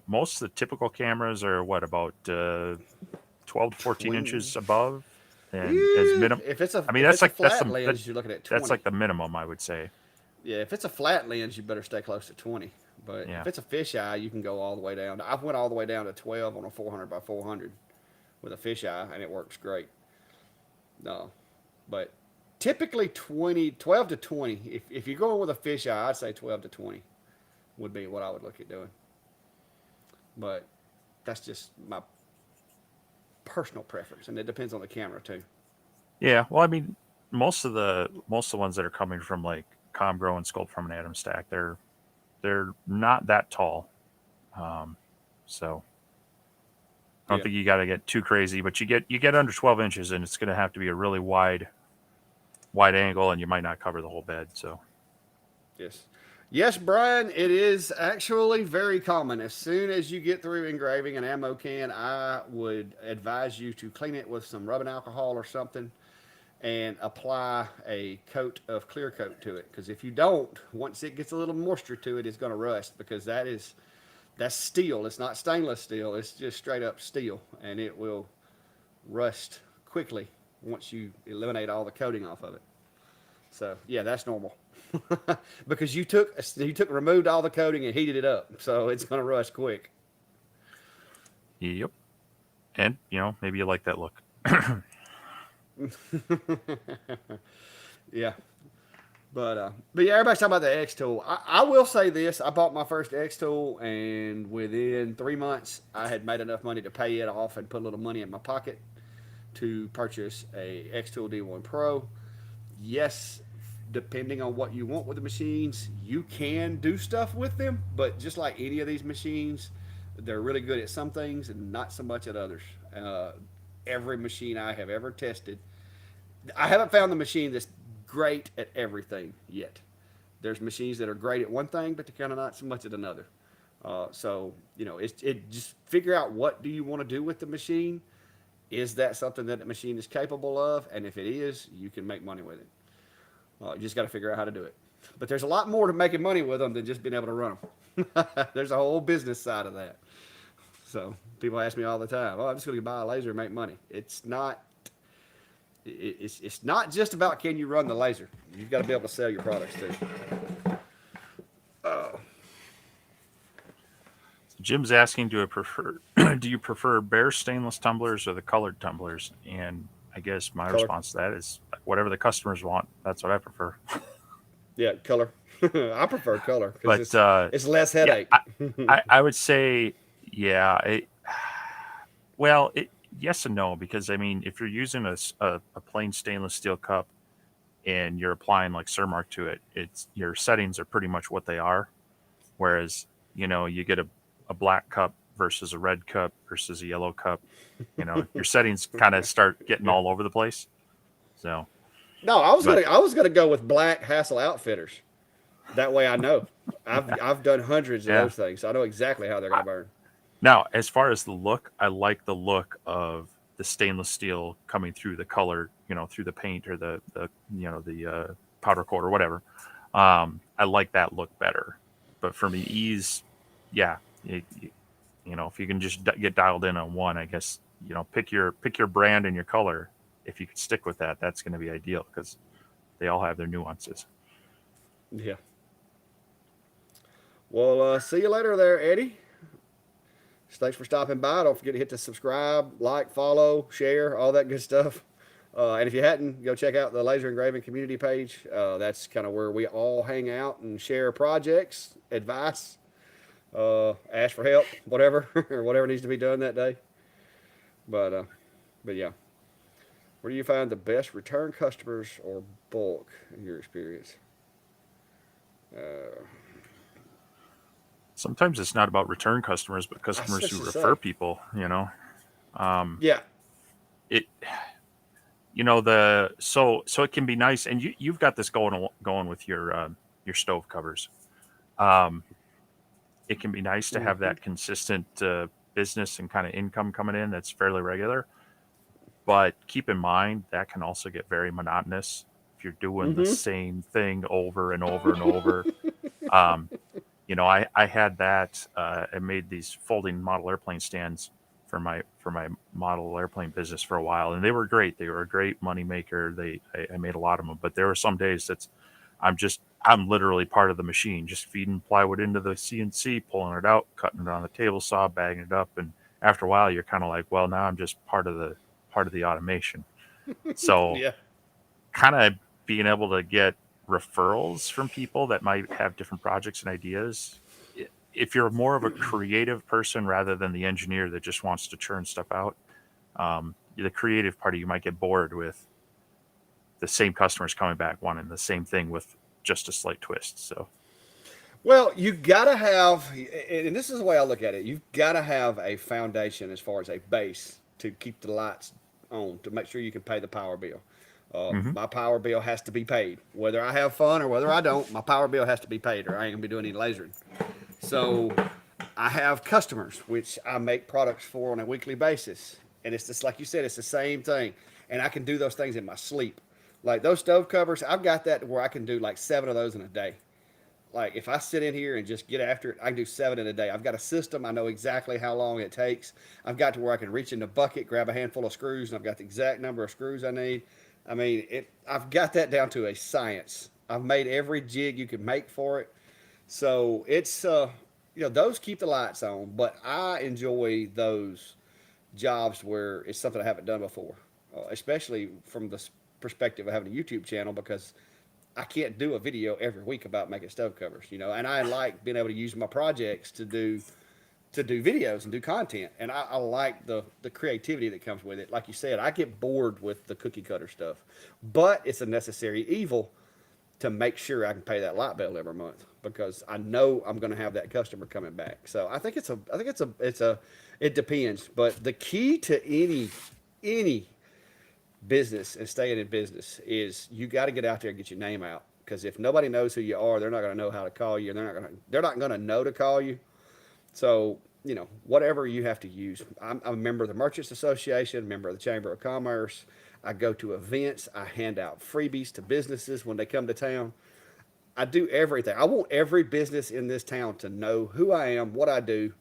Most of the typical cameras are about 12 to 14 inches above, and as minimum. If it's a, I mean, if that's it's a like flat lens, you're looking at 20. that's like the minimum, I would say. Yeah, if it's a flat lens, you better stay close to 20. But Yeah. if it's a fisheye, you can go all the way down. I've went all the way down to 12 on a 400 by 400 with a fisheye, and it works great. No, but typically 12 to 20. If you're going with a fisheye, I'd say 12 to 20 would be what I would look at doing. But that's just my personal preference, and it depends on the camera too. Yeah. Well, I mean, most of the ones that are coming from like ComGrow and Sculpt from an Atom Stack, they're not that tall. So I don't think you got to get too crazy, but you get under 12 inches, and it's going to have to be a really wide angle, and you might not cover the whole bed. So Yes, Brian, it is actually very common. As soon as you get through engraving an ammo can, I would advise you to clean it with some rubbing alcohol or something and apply a coat of clear coat to it. Because if you don't, once it gets a little moisture to it, it's going to rust, because that's steel. It's not stainless steel. It's just straight up steel, and it will rust quickly once you eliminate all the coating off of it. So yeah, that's normal. Because you removed all the coating and heated it up, so it's going to rust quick. Yep. And maybe you like that look. Yeah. But yeah, everybody's talking about the X tool. I will say this: I bought my first X tool, and within 3 months, I had made enough money to pay it off and put a little money in my pocket to purchase a X Tool D1 Pro. Yes, depending on what you want with the machines, you can do stuff with them, but just like any of these machines, they're really good at some things and not so much at others. Every machine I have ever tested, I haven't found the machine that's great at everything yet. There's machines that are great at one thing, but they're kind of not so much at another. So it just figure out what do you want to do with the machine. Is that something that the machine is capable of? And if it is, you can make money with it. You just got to figure out how to do it. But there's a lot more to making money with them than just being able to run them. There's a whole business side of that. So people ask me all the time, I'm just going to buy a laser and make money. It's not. It's not just about can you run the laser. You've got to be able to sell your products too. Jim's asking, do you prefer bare stainless tumblers or the colored tumblers? And I guess my response to that is whatever the customers want. That's what I prefer. Yeah, color. I prefer color but it's less headache. Yeah, I would say, yeah. Yes and no, because I mean, if you're using a plain stainless steel cup and you're applying like Surmark to it, your settings are pretty much what they are. Whereas you get a black cup versus a red cup versus a yellow cup, your settings kind of start getting all over the place. So no, I was gonna go with black Hassel Outfitters. That way I know. I've done hundreds of those things, so I know exactly how they're gonna burn. Now, as far as the look, I like the look of the stainless steel coming through the color, through the paint or the powder coat or whatever. I like that look better. But for the ease, yeah, if you can just get dialed in on one, I guess, pick your brand and your color. If you could stick with that, that's going to be ideal because they all have their nuances. Yeah. Well, see you later there, Eddie. Thanks for stopping by. Don't forget to hit the subscribe, like, follow, share, all that good stuff. And if you hadn't, go check out the Laser Engraving community page. That's kind of where we all hang out and share projects, advice, ask for help, whatever, or whatever needs to be done that day. But, uh, but yeah, where do you find the best return customers or bulk in your experience? Uh, Sometimes it's not about return customers, but I was customers just who to refer say, people. Um, yeah. it so it can be nice, and you've got this going with your stove covers. Um, it can be nice to have Hmm. that consistent business and kind of income coming in that's fairly regular. But keep in mind that can also get very monotonous if you're doing the Hmm. same thing over and over and over. Um, I had that. I made these folding model airplane stands for my model airplane business for a while, and they were great. They were a great money maker. I made a lot of them, but there were some days I'm literally part of the machine, just feeding plywood into the CNC, pulling it out, cutting it on the table saw, bagging it up, and after a while, you're kind of like, well, now I'm just part of the automation. So Yeah. kind of being able to get referrals from people that might have different projects and ideas. If you're more of a creative person rather than the engineer that just wants to churn stuff out, the creative part of you might get bored with the same customers coming back wanting the same thing with just a slight twist. So, Well, you gotta have, and this is the way I look at it. You've gotta have a foundation as far as a base to keep the lights on to make sure you can pay the power bill. hmm My power bill has to be paid, whether I have fun or whether I don't. My power bill has to be paid, or I ain't gonna be doing any lasering. So, I have customers which I make products for on a weekly basis, and it's just like you said, it's the same thing, and I can do those things in my sleep. Like those stove covers, I've got that where I can do like 7 of those in a day. Like if I sit in here and just get after it, I can do 7 in a day. I've got a system. I know exactly how long it takes. I've got to where I can reach in the bucket, grab a handful of screws, and I've got the exact number of screws I need. I mean, I've got that down to a science. I've made every jig you can make for it. So it's those keep the lights on, but I enjoy those jobs where it's something I haven't done before, especially from the perspective of having a YouTube channel because I can't do a video every week about making stove covers, and I like being able to use my projects to do videos and do content, and I like the creativity that comes with it. Like you said, I get bored with the cookie cutter stuff, but it's a necessary evil to make sure I can pay that light bill every month because I know I'm going to have that customer coming back. So it depends, but the key to any business and staying in business is you got to get out there and get your name out because if nobody knows who you are, they're not going to know how to call you, and they're not going to know to call you. So whatever you have to use. I'm a member of the Merchants Association, member of the Chamber of Commerce. I go to events. I hand out freebies to businesses when they come to town. I do everything. I want every business in this town to know who I am, what I do,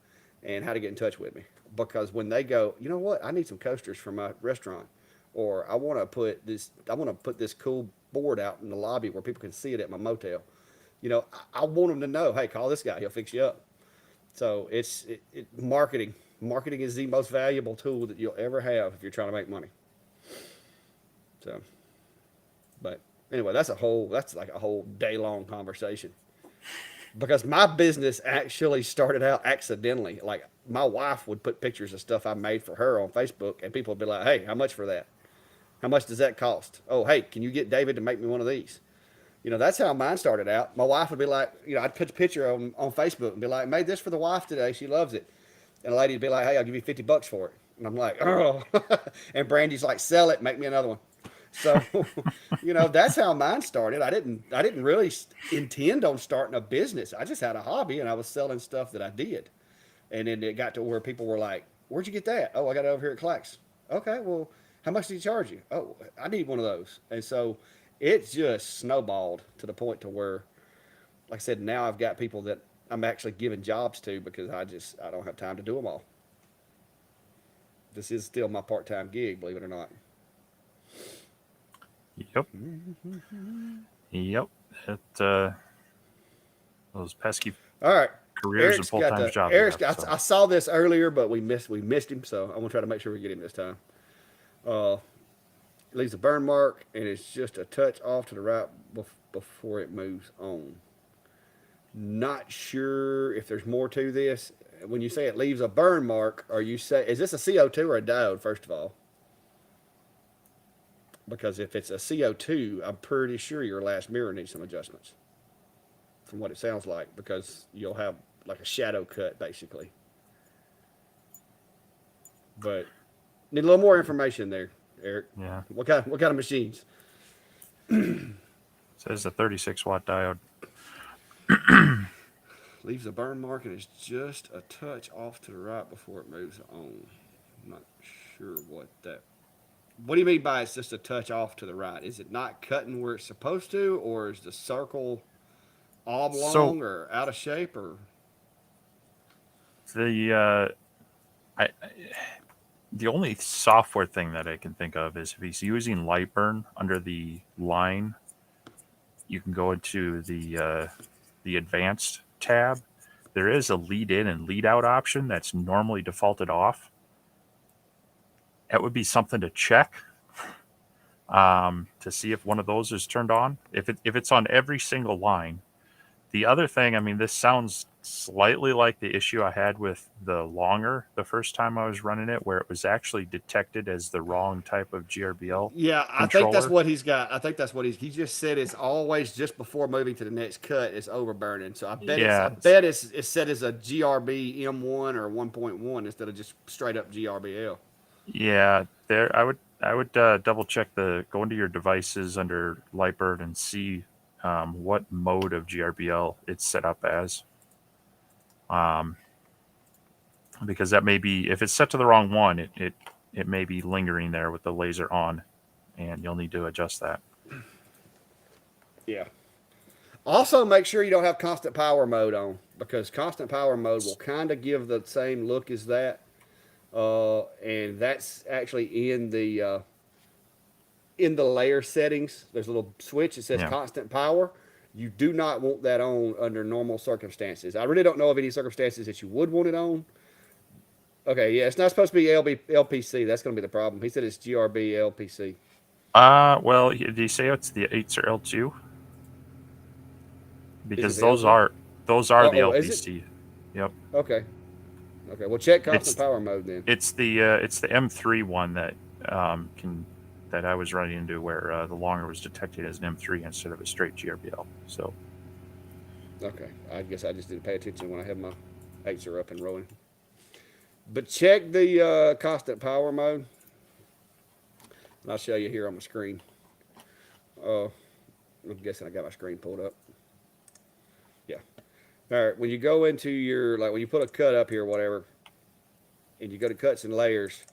and how to get in touch with me. Because when they go, you know what, I need some coasters for my restaurant, or I want to put this cool board out in the lobby where people can see it at my motel. I want them to know, hey, call this guy, he'll fix you up. So marketing. Marketing is the most valuable tool that you'll ever have if you're trying to make money. So, but anyway, that's like a whole day long conversation because my business actually started out accidentally. Like my wife would put pictures of stuff I made for her on Facebook, and people would be like, "Hey, how much for that? How much does that cost? Oh, hey, can you get David to make me one of these?" That's how mine started out. My wife would be like, I'd put a picture on Facebook and be like, made this for the wife today. She loves it. And a lady would be like, hey, I'll give you $50 for it. And I'm like, oh. And Brandy's like, sell it, make me another one. So, that's how mine started. I didn't really intend on starting a business. I just had a hobby and I was selling stuff that I did. And then it got to where people were like, where'd you get that? Oh, I got it over here at Clax. Okay, well, how much did he charge you? Oh, I need one of those. And so it just snowballed to the point to where, like I said, now I've got people that I'm actually giving jobs to because I don't have time to do them all. This is still my part-time gig, believe it or not. yep, yep. It, those pesky All right. Careers and full-time jobs we Eric's have. got. So I saw this earlier, but we missed him. So I'm gonna try to make sure we get him this time. Uh, leaves a burn mark, and it's just a touch off to the right before it moves on. Not sure if there's more to this. When you say it leaves a burn mark, are you say is this a CO2 or a diode? First of all, because if it's a CO2, I'm pretty sure your last mirror needs some adjustments. From what it sounds like, because you'll have like a shadow cut basically. But need a little more information there, Eric. yeah, What kind of machines? says a 36-watt diode. Leaves a burn mark and it's just a touch off to the right before it moves on. I'm not sure what that. What do you mean by it's just a touch off to the right? Is it not cutting where it's supposed to, or is the circle So oblong or out of shape, or the the only software thing that I can think of is if he's using Lightburn under the line, you can go into the advanced tab. There is a lead in and lead out option that's normally defaulted off. That would be something to check to see if one of those is turned on. If it's on every single line. The other thing, I mean, this sounds slightly like the issue I had with the Longer the first time I was running it, where it was actually detected as the wrong type of GRBL yeah, I think that's controller. what he's got. I think that's what he just said. It's always just before moving to the next cut. It's overburning. So I Yeah, bet it's set as a GRB M1 or 1.1 instead of just straight up GRBL. yeah. There, I would double check go into your devices under Lightbird and see what mode of GRBL it's set up as. Um, because that may be, if it's set to the wrong one, it may be lingering there with the laser on, and you'll need to adjust that. Yeah. Also, make sure you don't have constant power mode on, because constant power mode will kind of give the same look as that, and that's actually in the layer settings. There's a little switch that says Yeah. constant power. You do not want that on under normal circumstances. I really don't know of any circumstances that you would want it on. Okay, yeah, it's not supposed to be LPC. That's going to be the problem. He said it's GRB LPC. Well, do you say it's the 8s or L2? Is Because it the L2? those are the Is it? LPC. Yep. Okay. Okay. Well, check constant It's power mode then. it's the M3 one that can that I was running into where the Longer was detected as an M3 instead of a straight GRBL. So Okay. I guess I just didn't pay attention when I had my 8s are up and rolling. But check the constant power mode. And I'll show you here on my screen. I'm guessing I got my screen pulled up. Yeah. All right. When you go into when you put a cut up here, whatever, and you go to cuts and layers,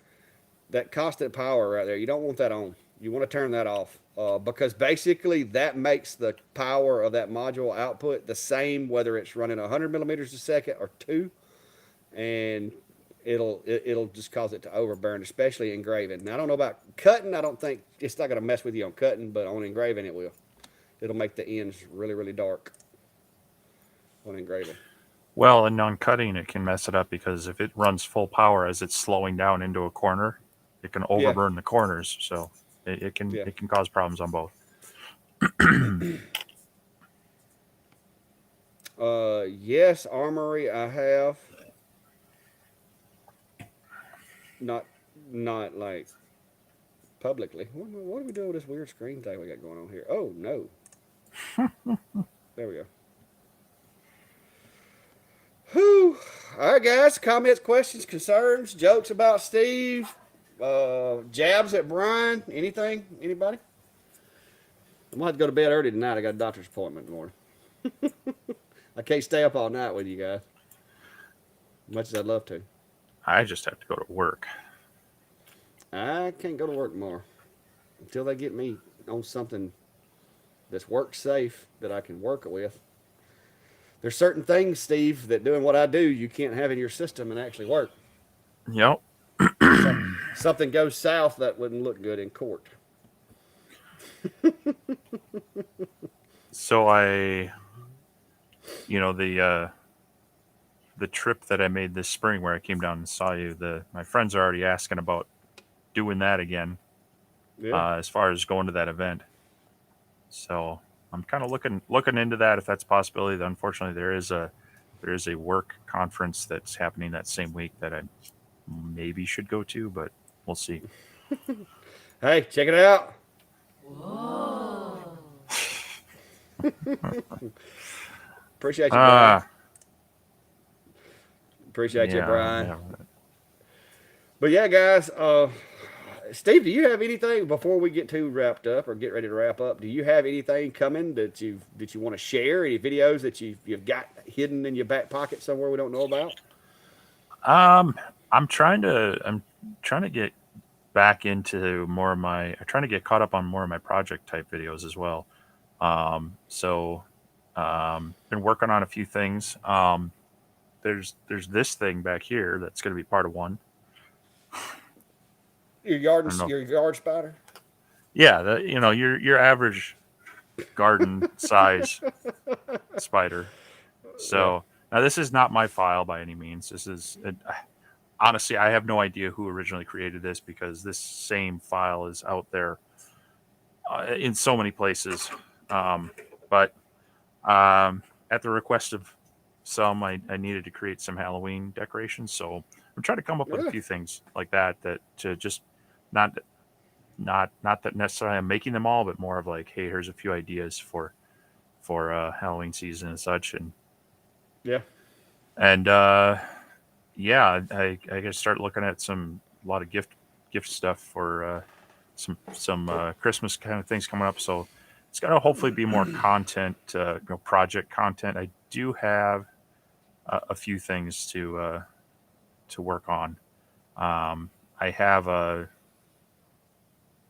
that constant power right there, you don't want that on. You want to turn that off because basically that makes the power of that module output the same whether it's running 100 millimeters a second or 2, and it'll just cause it to overburn, especially engraving. Now I don't know about cutting. I don't think it's not going to mess with you on cutting, but on engraving it will. It'll make the ends really really dark on engraving. well, and on cutting it can mess it up because if it runs full power as it's slowing down into a corner, it can Yeah, overburn the corners. So yeah. it can cause problems on both. Yes, Armory I have. Not not like publicly. What are we doing with this weird screen thing we got going on here? Oh no. There we go. Whew. All right, guys. Comments, questions, concerns, jokes about Steve, jabs at Brian. Anything? Anybody? I'm gonna have to go to bed early tonight. I got a doctor's appointment in the morning. I can't stay up all night with you guys, much as I'd love to. I just have to go to work. I can't go to work tomorrow until they get me on something that's work safe that I can work with. There's certain things, Steve, that doing what I do, you can't have in your system and actually work. Yep. Something goes south that wouldn't look good in court. So I, you know, the trip that I made this spring where I came down and saw you, my friends are already asking about doing that again, Yeah. as far as going to that event. So I'm kind of looking into that if that's a possibility. Unfortunately, there is a work conference that's happening that same week that I maybe should go to, but we'll see. Hey, check it out. Appreciate you, Brian. Ah, Appreciate you, yeah, Brian. yeah. But yeah, guys. Steve, do you have anything before we get too wrapped up or get ready to wrap up? Do you have anything coming that you want to share? Any videos that you've got hidden in your back pocket somewhere we don't know about? Um, I'm trying to get back into more of my. I'm trying to get caught up on more of my project type videos as well. So been working on a few things. There's this thing back here that's going to be part of one. I don't know. Your yard spider. Yeah, your average garden size spider. Yeah. So now this is not my file by any means. Honestly, I have no idea who originally created this because this same file is out there in so many places. But at the request of some, I needed to create some Halloween decorations. So I'm trying to come up with a Yeah. few things like that to just not not that necessarily I'm making them all, but more of like, hey, here's a few ideas for Halloween season and such, Yeah. and yeah, I gotta start looking at a lot of gift stuff for some Christmas kind of things coming up. So it's got to hopefully be more content, project content. I do have a few things to work on. I have a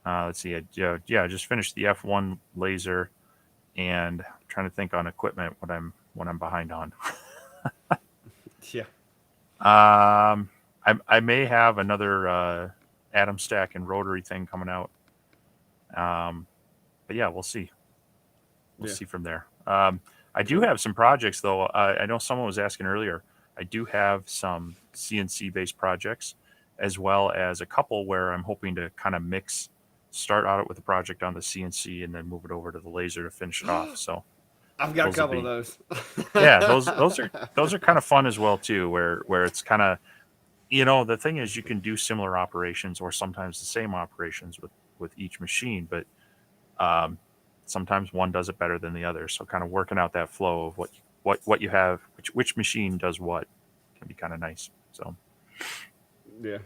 let's see, yeah, I just finished the F1 laser, and I'm trying to think on equipment what I'm behind on. Yeah. I may have another atom stack and rotary thing coming out. But yeah, we'll see. We'll Yeah. see from there. I do have some projects though. I know someone was asking earlier. I do have some CNC based projects, as well as a couple where I'm hoping to kind of start out with a project on the CNC and then move it over to the laser to finish it off. So I've got a those will couple of be, those. yeah, those are kind of fun as well too, where it's kind of, the thing is you can do similar operations or sometimes the same operations with each machine, but um, sometimes one does it better than the other. So kind of working out that flow of what you have, which machine does what, can be kind of nice. So Yeah.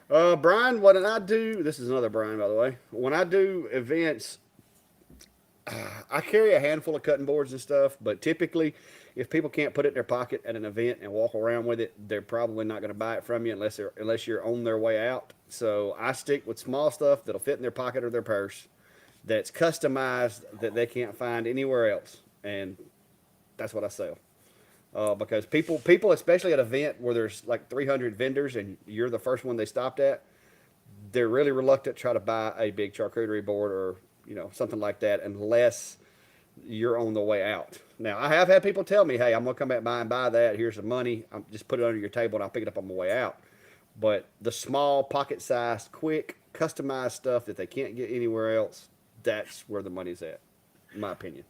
Brian, what did I do? This is another Brian, by the way. When I do events, I carry a handful of cutting boards and stuff, but typically, if people can't put it in their pocket at an event and walk around with it, they're probably not going to buy it from you unless you're on their way out. So I stick with small stuff that'll fit in their pocket or their purse, that's customized that they can't find anywhere else, and that's what I sell. Because people, especially at an event where there's like 300 vendors and you're the first one they stopped at, they're really reluctant to try to buy a big charcuterie board or something like that unless you're on the way out. Now I have had people tell me, "Hey, I'm gonna come back by and buy that. Here's the money. I'm just put it under your table and I'll pick it up on my way out." But the small pocket-sized, quick, customized stuff that they can't get anywhere else, that's where the money's at, in my opinion.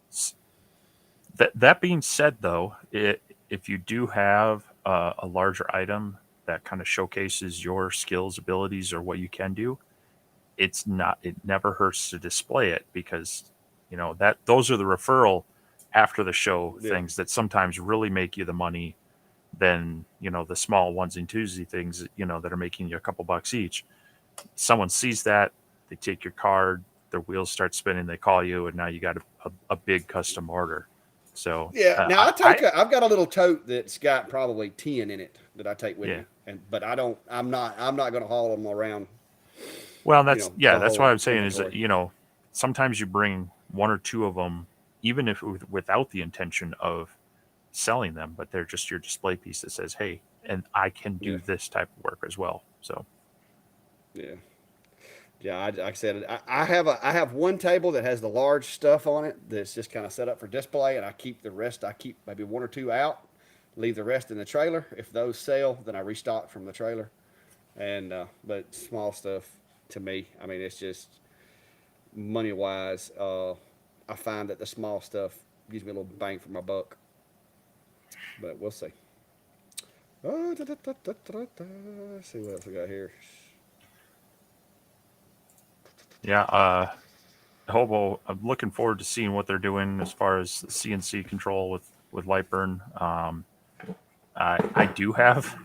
that being said, though, if you do have a larger item that kind of showcases your skills, abilities, or what you can do, it never hurts to display it because that those are the referral after the show Yeah, things that sometimes really make you the money than the small ones and twosy things that are making you a couple bucks each. Someone sees that, they take your card, their wheels start spinning, they call you, and now you got a big custom order. So yeah. Now I've got a little tote that's got probably 10 in it that I take with yeah. me, but I don't. I'm not going to haul them around. Well, that's what The I'm whole saying is that inventory. sometimes you bring one or two of them, even if without the intention of selling them, but they're just your display piece that says, "Hey, and I can Yeah, do this type of work as well." So yeah. Yeah, like I said, I have one table that has the large stuff on it that's just kind of set up for display, and I keep the rest. I keep maybe one or two out leave the rest in the trailer. If those sell, then I restock from the trailer. And but small stuff to me, I mean, it's just money wise. I find that the small stuff gives me a little bang for my buck. But we'll see. Let's see what else we got here. Yeah, Hobo, I'm looking forward to seeing what they're doing as far as the CNC control with Lightburn. I do have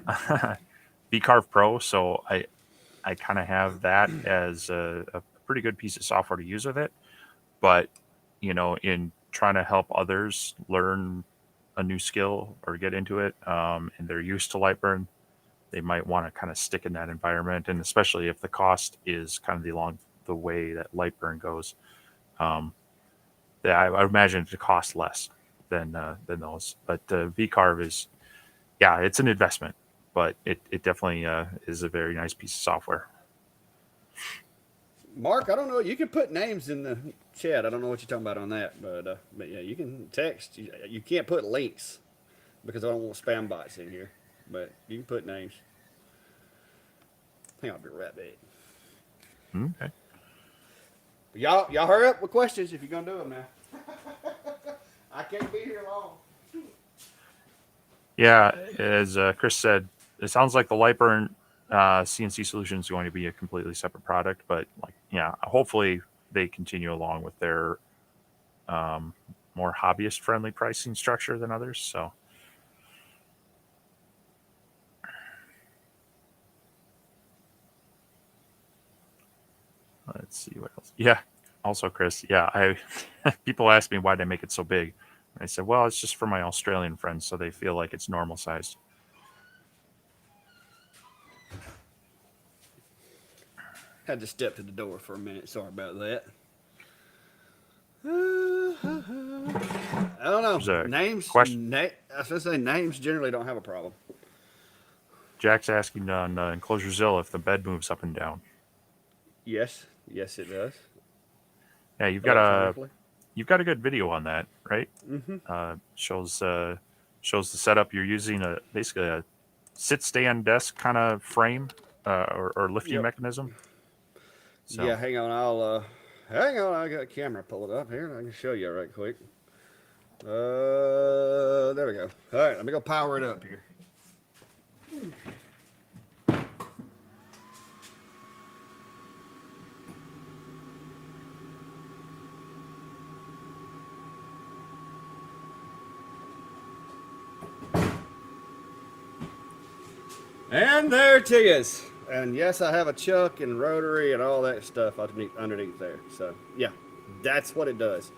VCarve Pro, so I kind of have that as a pretty good piece of software to use with it. But in trying to help others learn a new skill or get into it, and they're used to Lightburn, they might want to kind of stick in that environment, and especially if the cost is kind of along the way that Lightburn goes. I imagine it to cost less than those. But VCarve is, yeah, it's an investment, but it definitely is a very nice piece of software. Mark, I don't know. You can put names in the chat. I don't know what you're talking about on that, but yeah, you can text. You can't put links because I don't want spam bots in here. But you can put names. Hang on, I'll be right back. Okay. Y'all hurry up with questions if you're gonna do them now. I can't be here long. Yeah, as Chris said, it sounds like the Lightburn CNC solution is going to be a completely separate product, but hopefully they continue along with their more hobbyist friendly pricing structure than others. So let's see what else. Yeah. Also, Chris, people ask me why they make it so big. And I said, well, it's just for my Australian friends, so they feel like it's normal sized. Had to step to the door for a minute. Sorry about that. I don't know. Names. I was gonna say names generally don't have a problem. Jack's asking on EnclosureZilla if the bed moves up and down. Yes, it does. Yeah, you've got a good video on that, right? Mm-hmm. Shows the setup. You're using basically a sit stand desk kind of frame or lifting mechanism. So. Yeah, hang on. I got a camera. Pull it up here, and I can show you right quick. There we go. All right, let me go power it up here. And there it is. And yes, I have a chuck and rotary and all that stuff underneath there. So, yeah, that's what it does.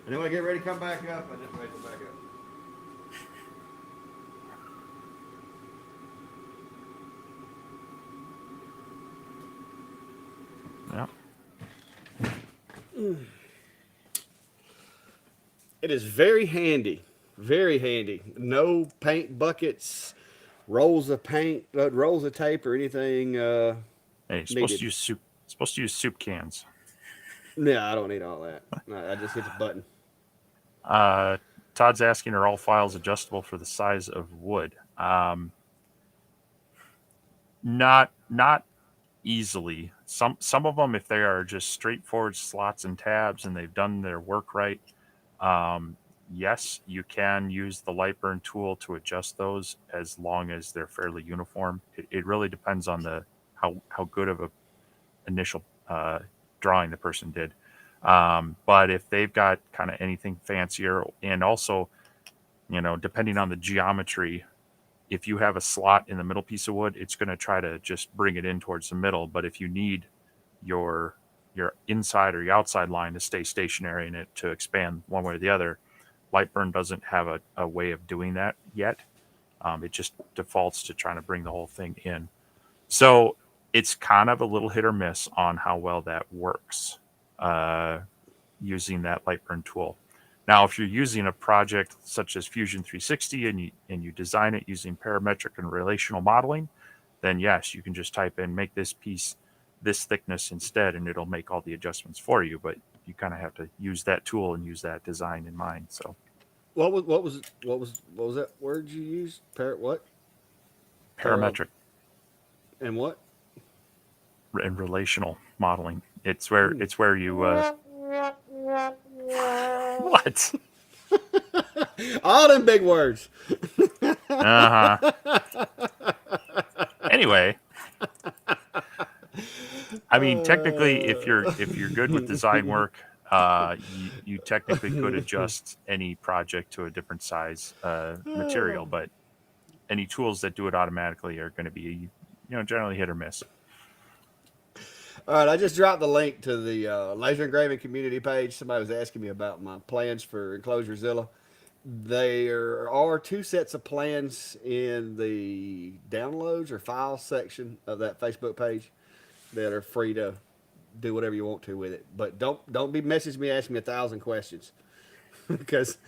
And then when I get ready to come back up, I just raise it back up. Yeah. It is very handy. Very handy. No paint buckets, rolls of paint, rolls of tape, or anything. Hey, supposed to use soup cans. No, I don't need all that. I just hit the button. Todd's asking, are all files adjustable for the size of wood? Not easily. Some of them, if they are just straightforward slots and tabs and they've done their work right, yes, you can use the Lightburn tool to adjust those as long as they're fairly uniform. It really depends on how good of a initial drawing the person did. But if they've got kind of anything fancier, and also, depending on the geometry, if you have a slot in the middle piece of wood, it's going to try to just bring it in towards the middle. But if you need your inside or your outside line to stay stationary and it to expand one way or the other, Lightburn doesn't have a way of doing that yet. It just defaults to trying to bring the whole thing in. So it's kind of a little hit or miss on how well that works using that Lightburn tool. Now, if you're using a project such as Fusion 360 and you design it using parametric and relational modeling, then yes, you can just type in, make this piece this thickness instead, and it'll make all the adjustments for you. But you kind of have to use that tool and use that design in mind. So what was that word you used? What? Uh, Parametric and what? and relational modeling. It's where you what? All them big words. Uh-huh. Anyway, I mean, technically, if you're good with design work, you technically could adjust any project to a different size material, but any tools that do it automatically are going to be, generally hit or miss. All right, I just dropped the link to the laser engraving community page. Somebody was asking me about my plans for EnclosureZilla. There are two sets of plans in the downloads or files section of that Facebook page that are free to do whatever you want to with it. But don't be messaging me asking me 1,000 questions because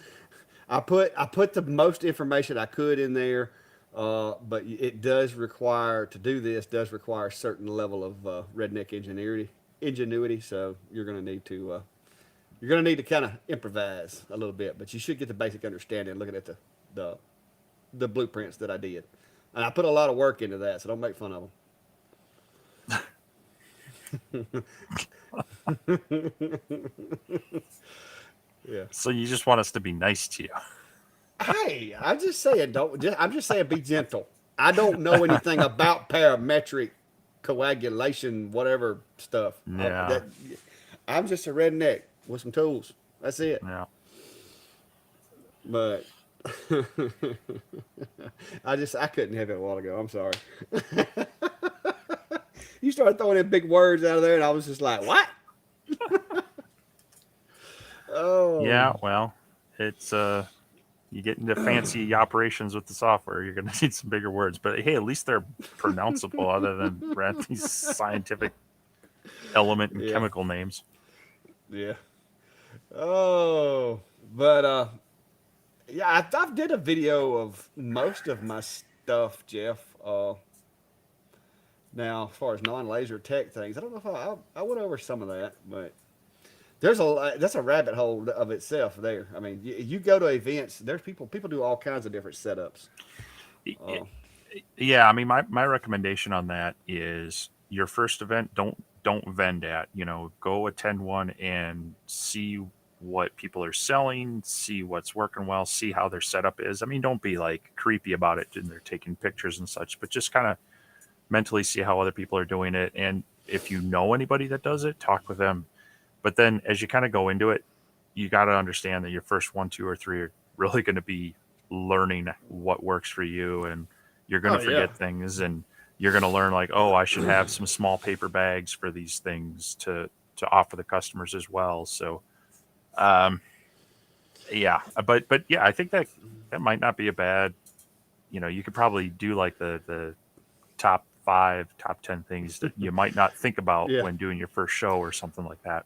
I put the most information I could in there. But it does require to do this does require a certain level of redneck ingenuity. So you're gonna need to kind of improvise a little bit, but you should get the basic understanding looking at the the blueprints that I did, and I put a lot of work into that. So don't make fun of them. Yeah. So you just want us to be nice to you. Hey, I'm just saying. I'm just saying. Be gentle. I don't know anything about parametric coagulation, whatever stuff. Yeah. I'm just a redneck with some tools. That's it. Yeah. But I couldn't have it a while ago. I'm sorry. You started throwing in big words out of there, and I was just like, what? Oh, Yeah. Well, it's you get into fancy operations with the software, you're going to need some bigger words. But hey, at least they're pronounceable, other than these scientific element and yeah, chemical names. yeah. Oh, but yeah, I've did a video of most of my stuff, Jeff. Now, as far as non-laser tech things, I don't know if I went over some of that, but that's a rabbit hole of itself. There, I mean, you go to events. There's people do all kinds of different setups. Uh, Yeah, I mean, my recommendation on that is your first event, don't vend at. Go attend one and see what people are selling, see what's working well, see how their setup is. I mean, don't be like creepy about it and they're taking pictures and such, but just kind of mentally see how other people are doing it. And if you know anybody that does it, talk with them. But then as you kind of go into it, you got to understand that your first one, two, or three are really going to be learning what works for you, and you're going oh to yeah, forget things, and you're going to learn like, oh, I should have some small paper bags for these things to offer the customers as well. So, um, yeah, but yeah, I think that might not be a bad. You could probably do like the top 5, top 10 things that you might not think about yeah. when doing your first show or something like that.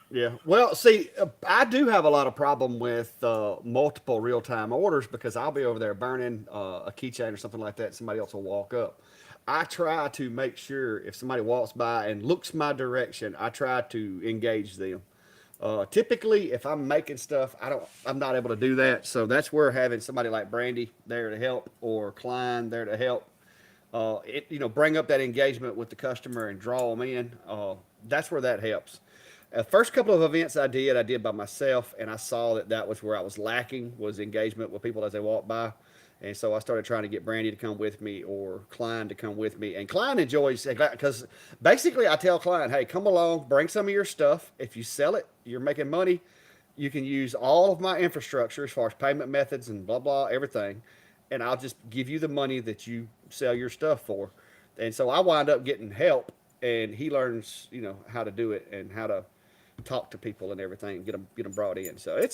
Yeah. Well, see, I do have a lot of problem with multiple real time orders because I'll be over there burning a keychain or something like that. Somebody else will walk up. I try to make sure if somebody walks by and looks my direction, I try to engage them. Typically, if I'm making stuff, I'm not able to do that. So that's where having somebody like Brandy there to help or Klein there to help, bring up that engagement with the customer and draw them in. That's where that helps. First couple of events I did by myself, and I saw that was where I was lacking was engagement with people as they walked by. And so I started trying to get Brandy to come with me or Klein to come with me. And Klein enjoys because basically I tell Klein, hey, come along, bring some of your stuff. If you sell it, you're making money. You can use all of my infrastructure as far as payment methods and blah, blah, everything. And I'll just give you the money that you sell your stuff for. And so I wind up getting help, and he learns, how to do it and how to talk to people and everything, get them brought in. So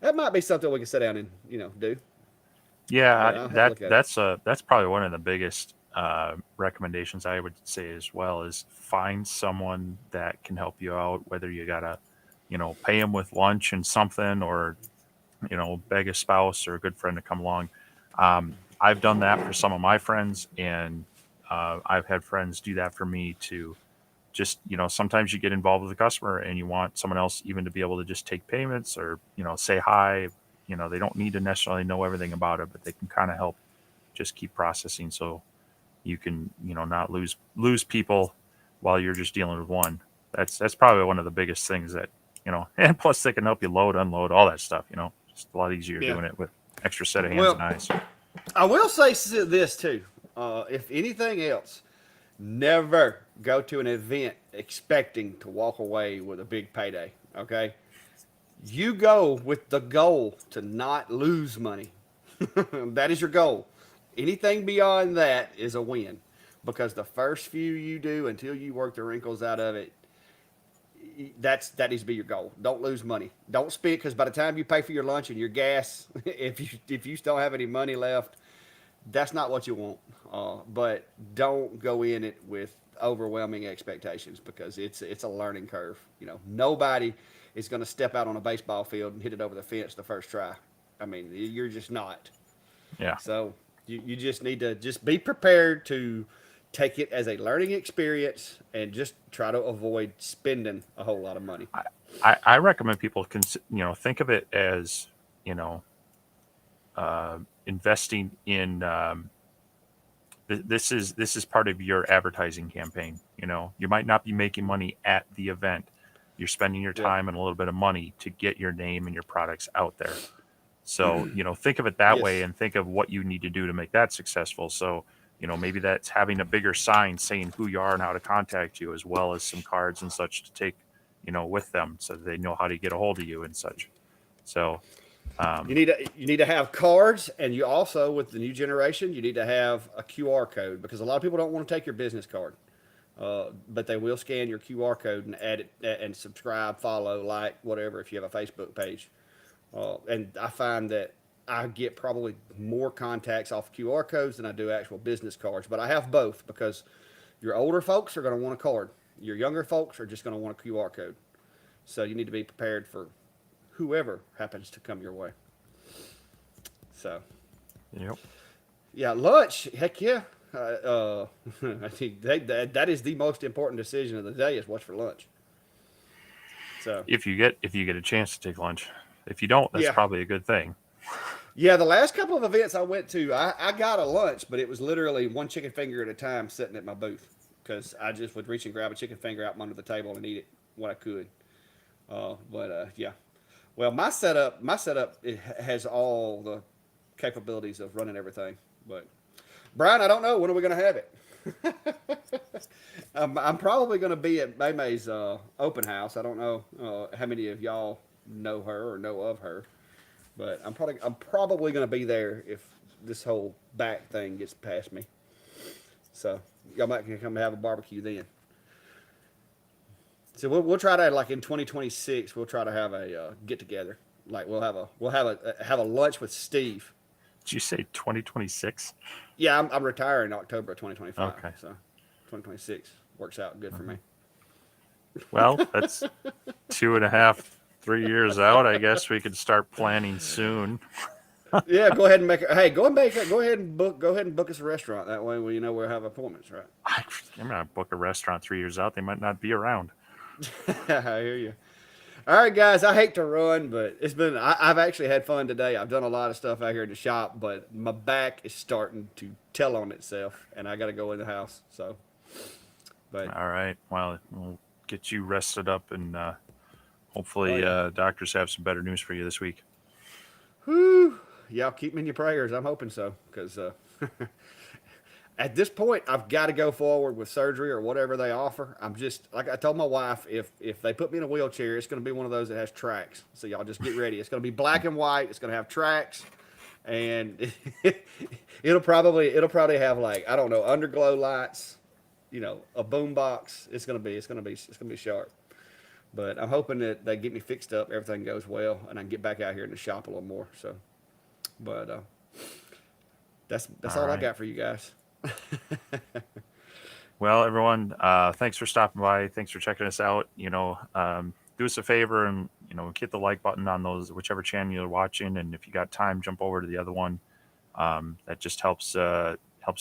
that might be something we can sit down and do. Yeah, I'll have to that look at it. that's probably one of the biggest recommendations I would say as well is find someone that can help you out. Whether you gotta, pay them with lunch and something, or beg a spouse or a good friend to come along. I've done that for some of my friends, and I've had friends do that for me to just sometimes you get involved with the customer and you want someone else even to be able to just take payments or say hi, they don't need to necessarily know everything about it, but they can kind of help just keep processing so you can, not lose people while you're just dealing with one. That's probably one of the biggest things that, and plus they can help you load, unload, all that stuff, just a lot easier Yeah. doing it with extra set of hands and Well, eyes. I will say this too. If anything else, never go to an event expecting to walk away with a big payday. Okay, you go with the goal to not lose money. That is your goal. Anything beyond that is a win, because the first few you do until you work the wrinkles out of it, that needs to be your goal. Don't lose money. Don't spend, because by the time you pay for your lunch and your gas, if you still have any money left, that's not what you want. But don't go in it with overwhelming expectations, because it's a learning curve. Nobody is going to step out on a baseball field and hit it over the fence the first try. I mean, you're just not. Yeah. So you just need to just be prepared to take it as a learning experience and just try to avoid spending a whole lot of money. I recommend people think of it as, investing in, this is part of your advertising campaign. You might not be making money at the event. You're spending your Yeah. time and a little bit of money to get your name and your products out there. So, think of it that Yes. way and think of what you need to do to make that successful. So, maybe that's having a bigger sign saying who you are and how to contact you, as well as some cards and such to take, with them so that they know how to get a hold of you and such. So, You need to have cards, and you also, with the new generation, you need to have a QR code, because a lot of people don't want to take your business card, but they will scan your QR code and add it and subscribe, follow, like, whatever, if you have a Facebook page. And I find that I get probably more contacts off QR codes than I do actual business cards. But I have both, because your older folks are going to want a card. Your younger folks are just going to want a QR code. So you need to be prepared for whoever happens to come your way. So, yep. yeah, lunch, heck yeah. I think that is the most important decision of the day, is what's for lunch. So If you get a chance to take lunch, if you don't, that's yeah. probably a good thing. Yeah, the last couple of events I went to, I got a lunch, but it was literally one chicken finger at a time sitting at my booth, because I just would reach and grab a chicken finger out from under the table and eat it when I could. Yeah. Well, my setup it has all the capabilities of running everything. But Brian, I don't know, when are we going to have it? I'm probably going to be at Maymay's open house. I don't know how many of y'all know her or know of her. But I'm probably going to be there if this whole back thing gets past me. So y'all might come have a barbecue then. So we'll try to, like, in 2026, we'll try to have a get together. Like, we'll have a lunch with Steve. Did you say 2026? Yeah, I'm retiring in October of 2025. Okay. So 2026 works out good for me. Well, that's 2.5, 3 years out. I guess we could start planning soon. Yeah, go ahead and go ahead and book us a restaurant. That way we'll have appointments, right? I'm gonna book a restaurant 3 years out. They might not be around. I hear you. All right, guys. I hate to run, but I've actually had fun today. I've done a lot of stuff out here in the shop, but my back is starting to tell on itself, and I got to go in the house. So, but All right. Well, we'll get you rested up, and hopefully, Oh, yeah. doctors have some better news for you this week. whew, y'all keep me in your prayers. I'm hoping so, because at this point, I've got to go forward with surgery or whatever they offer. I'm just, like I told my wife, if they put me in a wheelchair, it's going to be one of those that has tracks. So y'all just get ready. It's going to be black and white. It's going to have tracks, and it'll probably have, like, I don't know, underglow lights, a boom box. It's going to be sharp. But I'm hoping that they get me fixed up, everything goes well, and I can get back out here in the shop a little more. So, but that's all I right. got for you guys. Well, everyone, thanks for stopping by. Thanks for checking us out. Do us a favor and hit the like button on those whichever channel you're watching, and if you got time, jump over to the other one. That just helps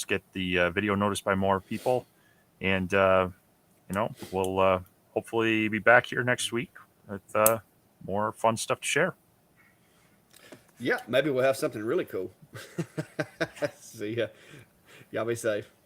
get the video noticed by more people, and we'll hopefully be back here next week with more fun stuff to share. Yeah, maybe we'll have something really cool. See ya. Y'all be safe.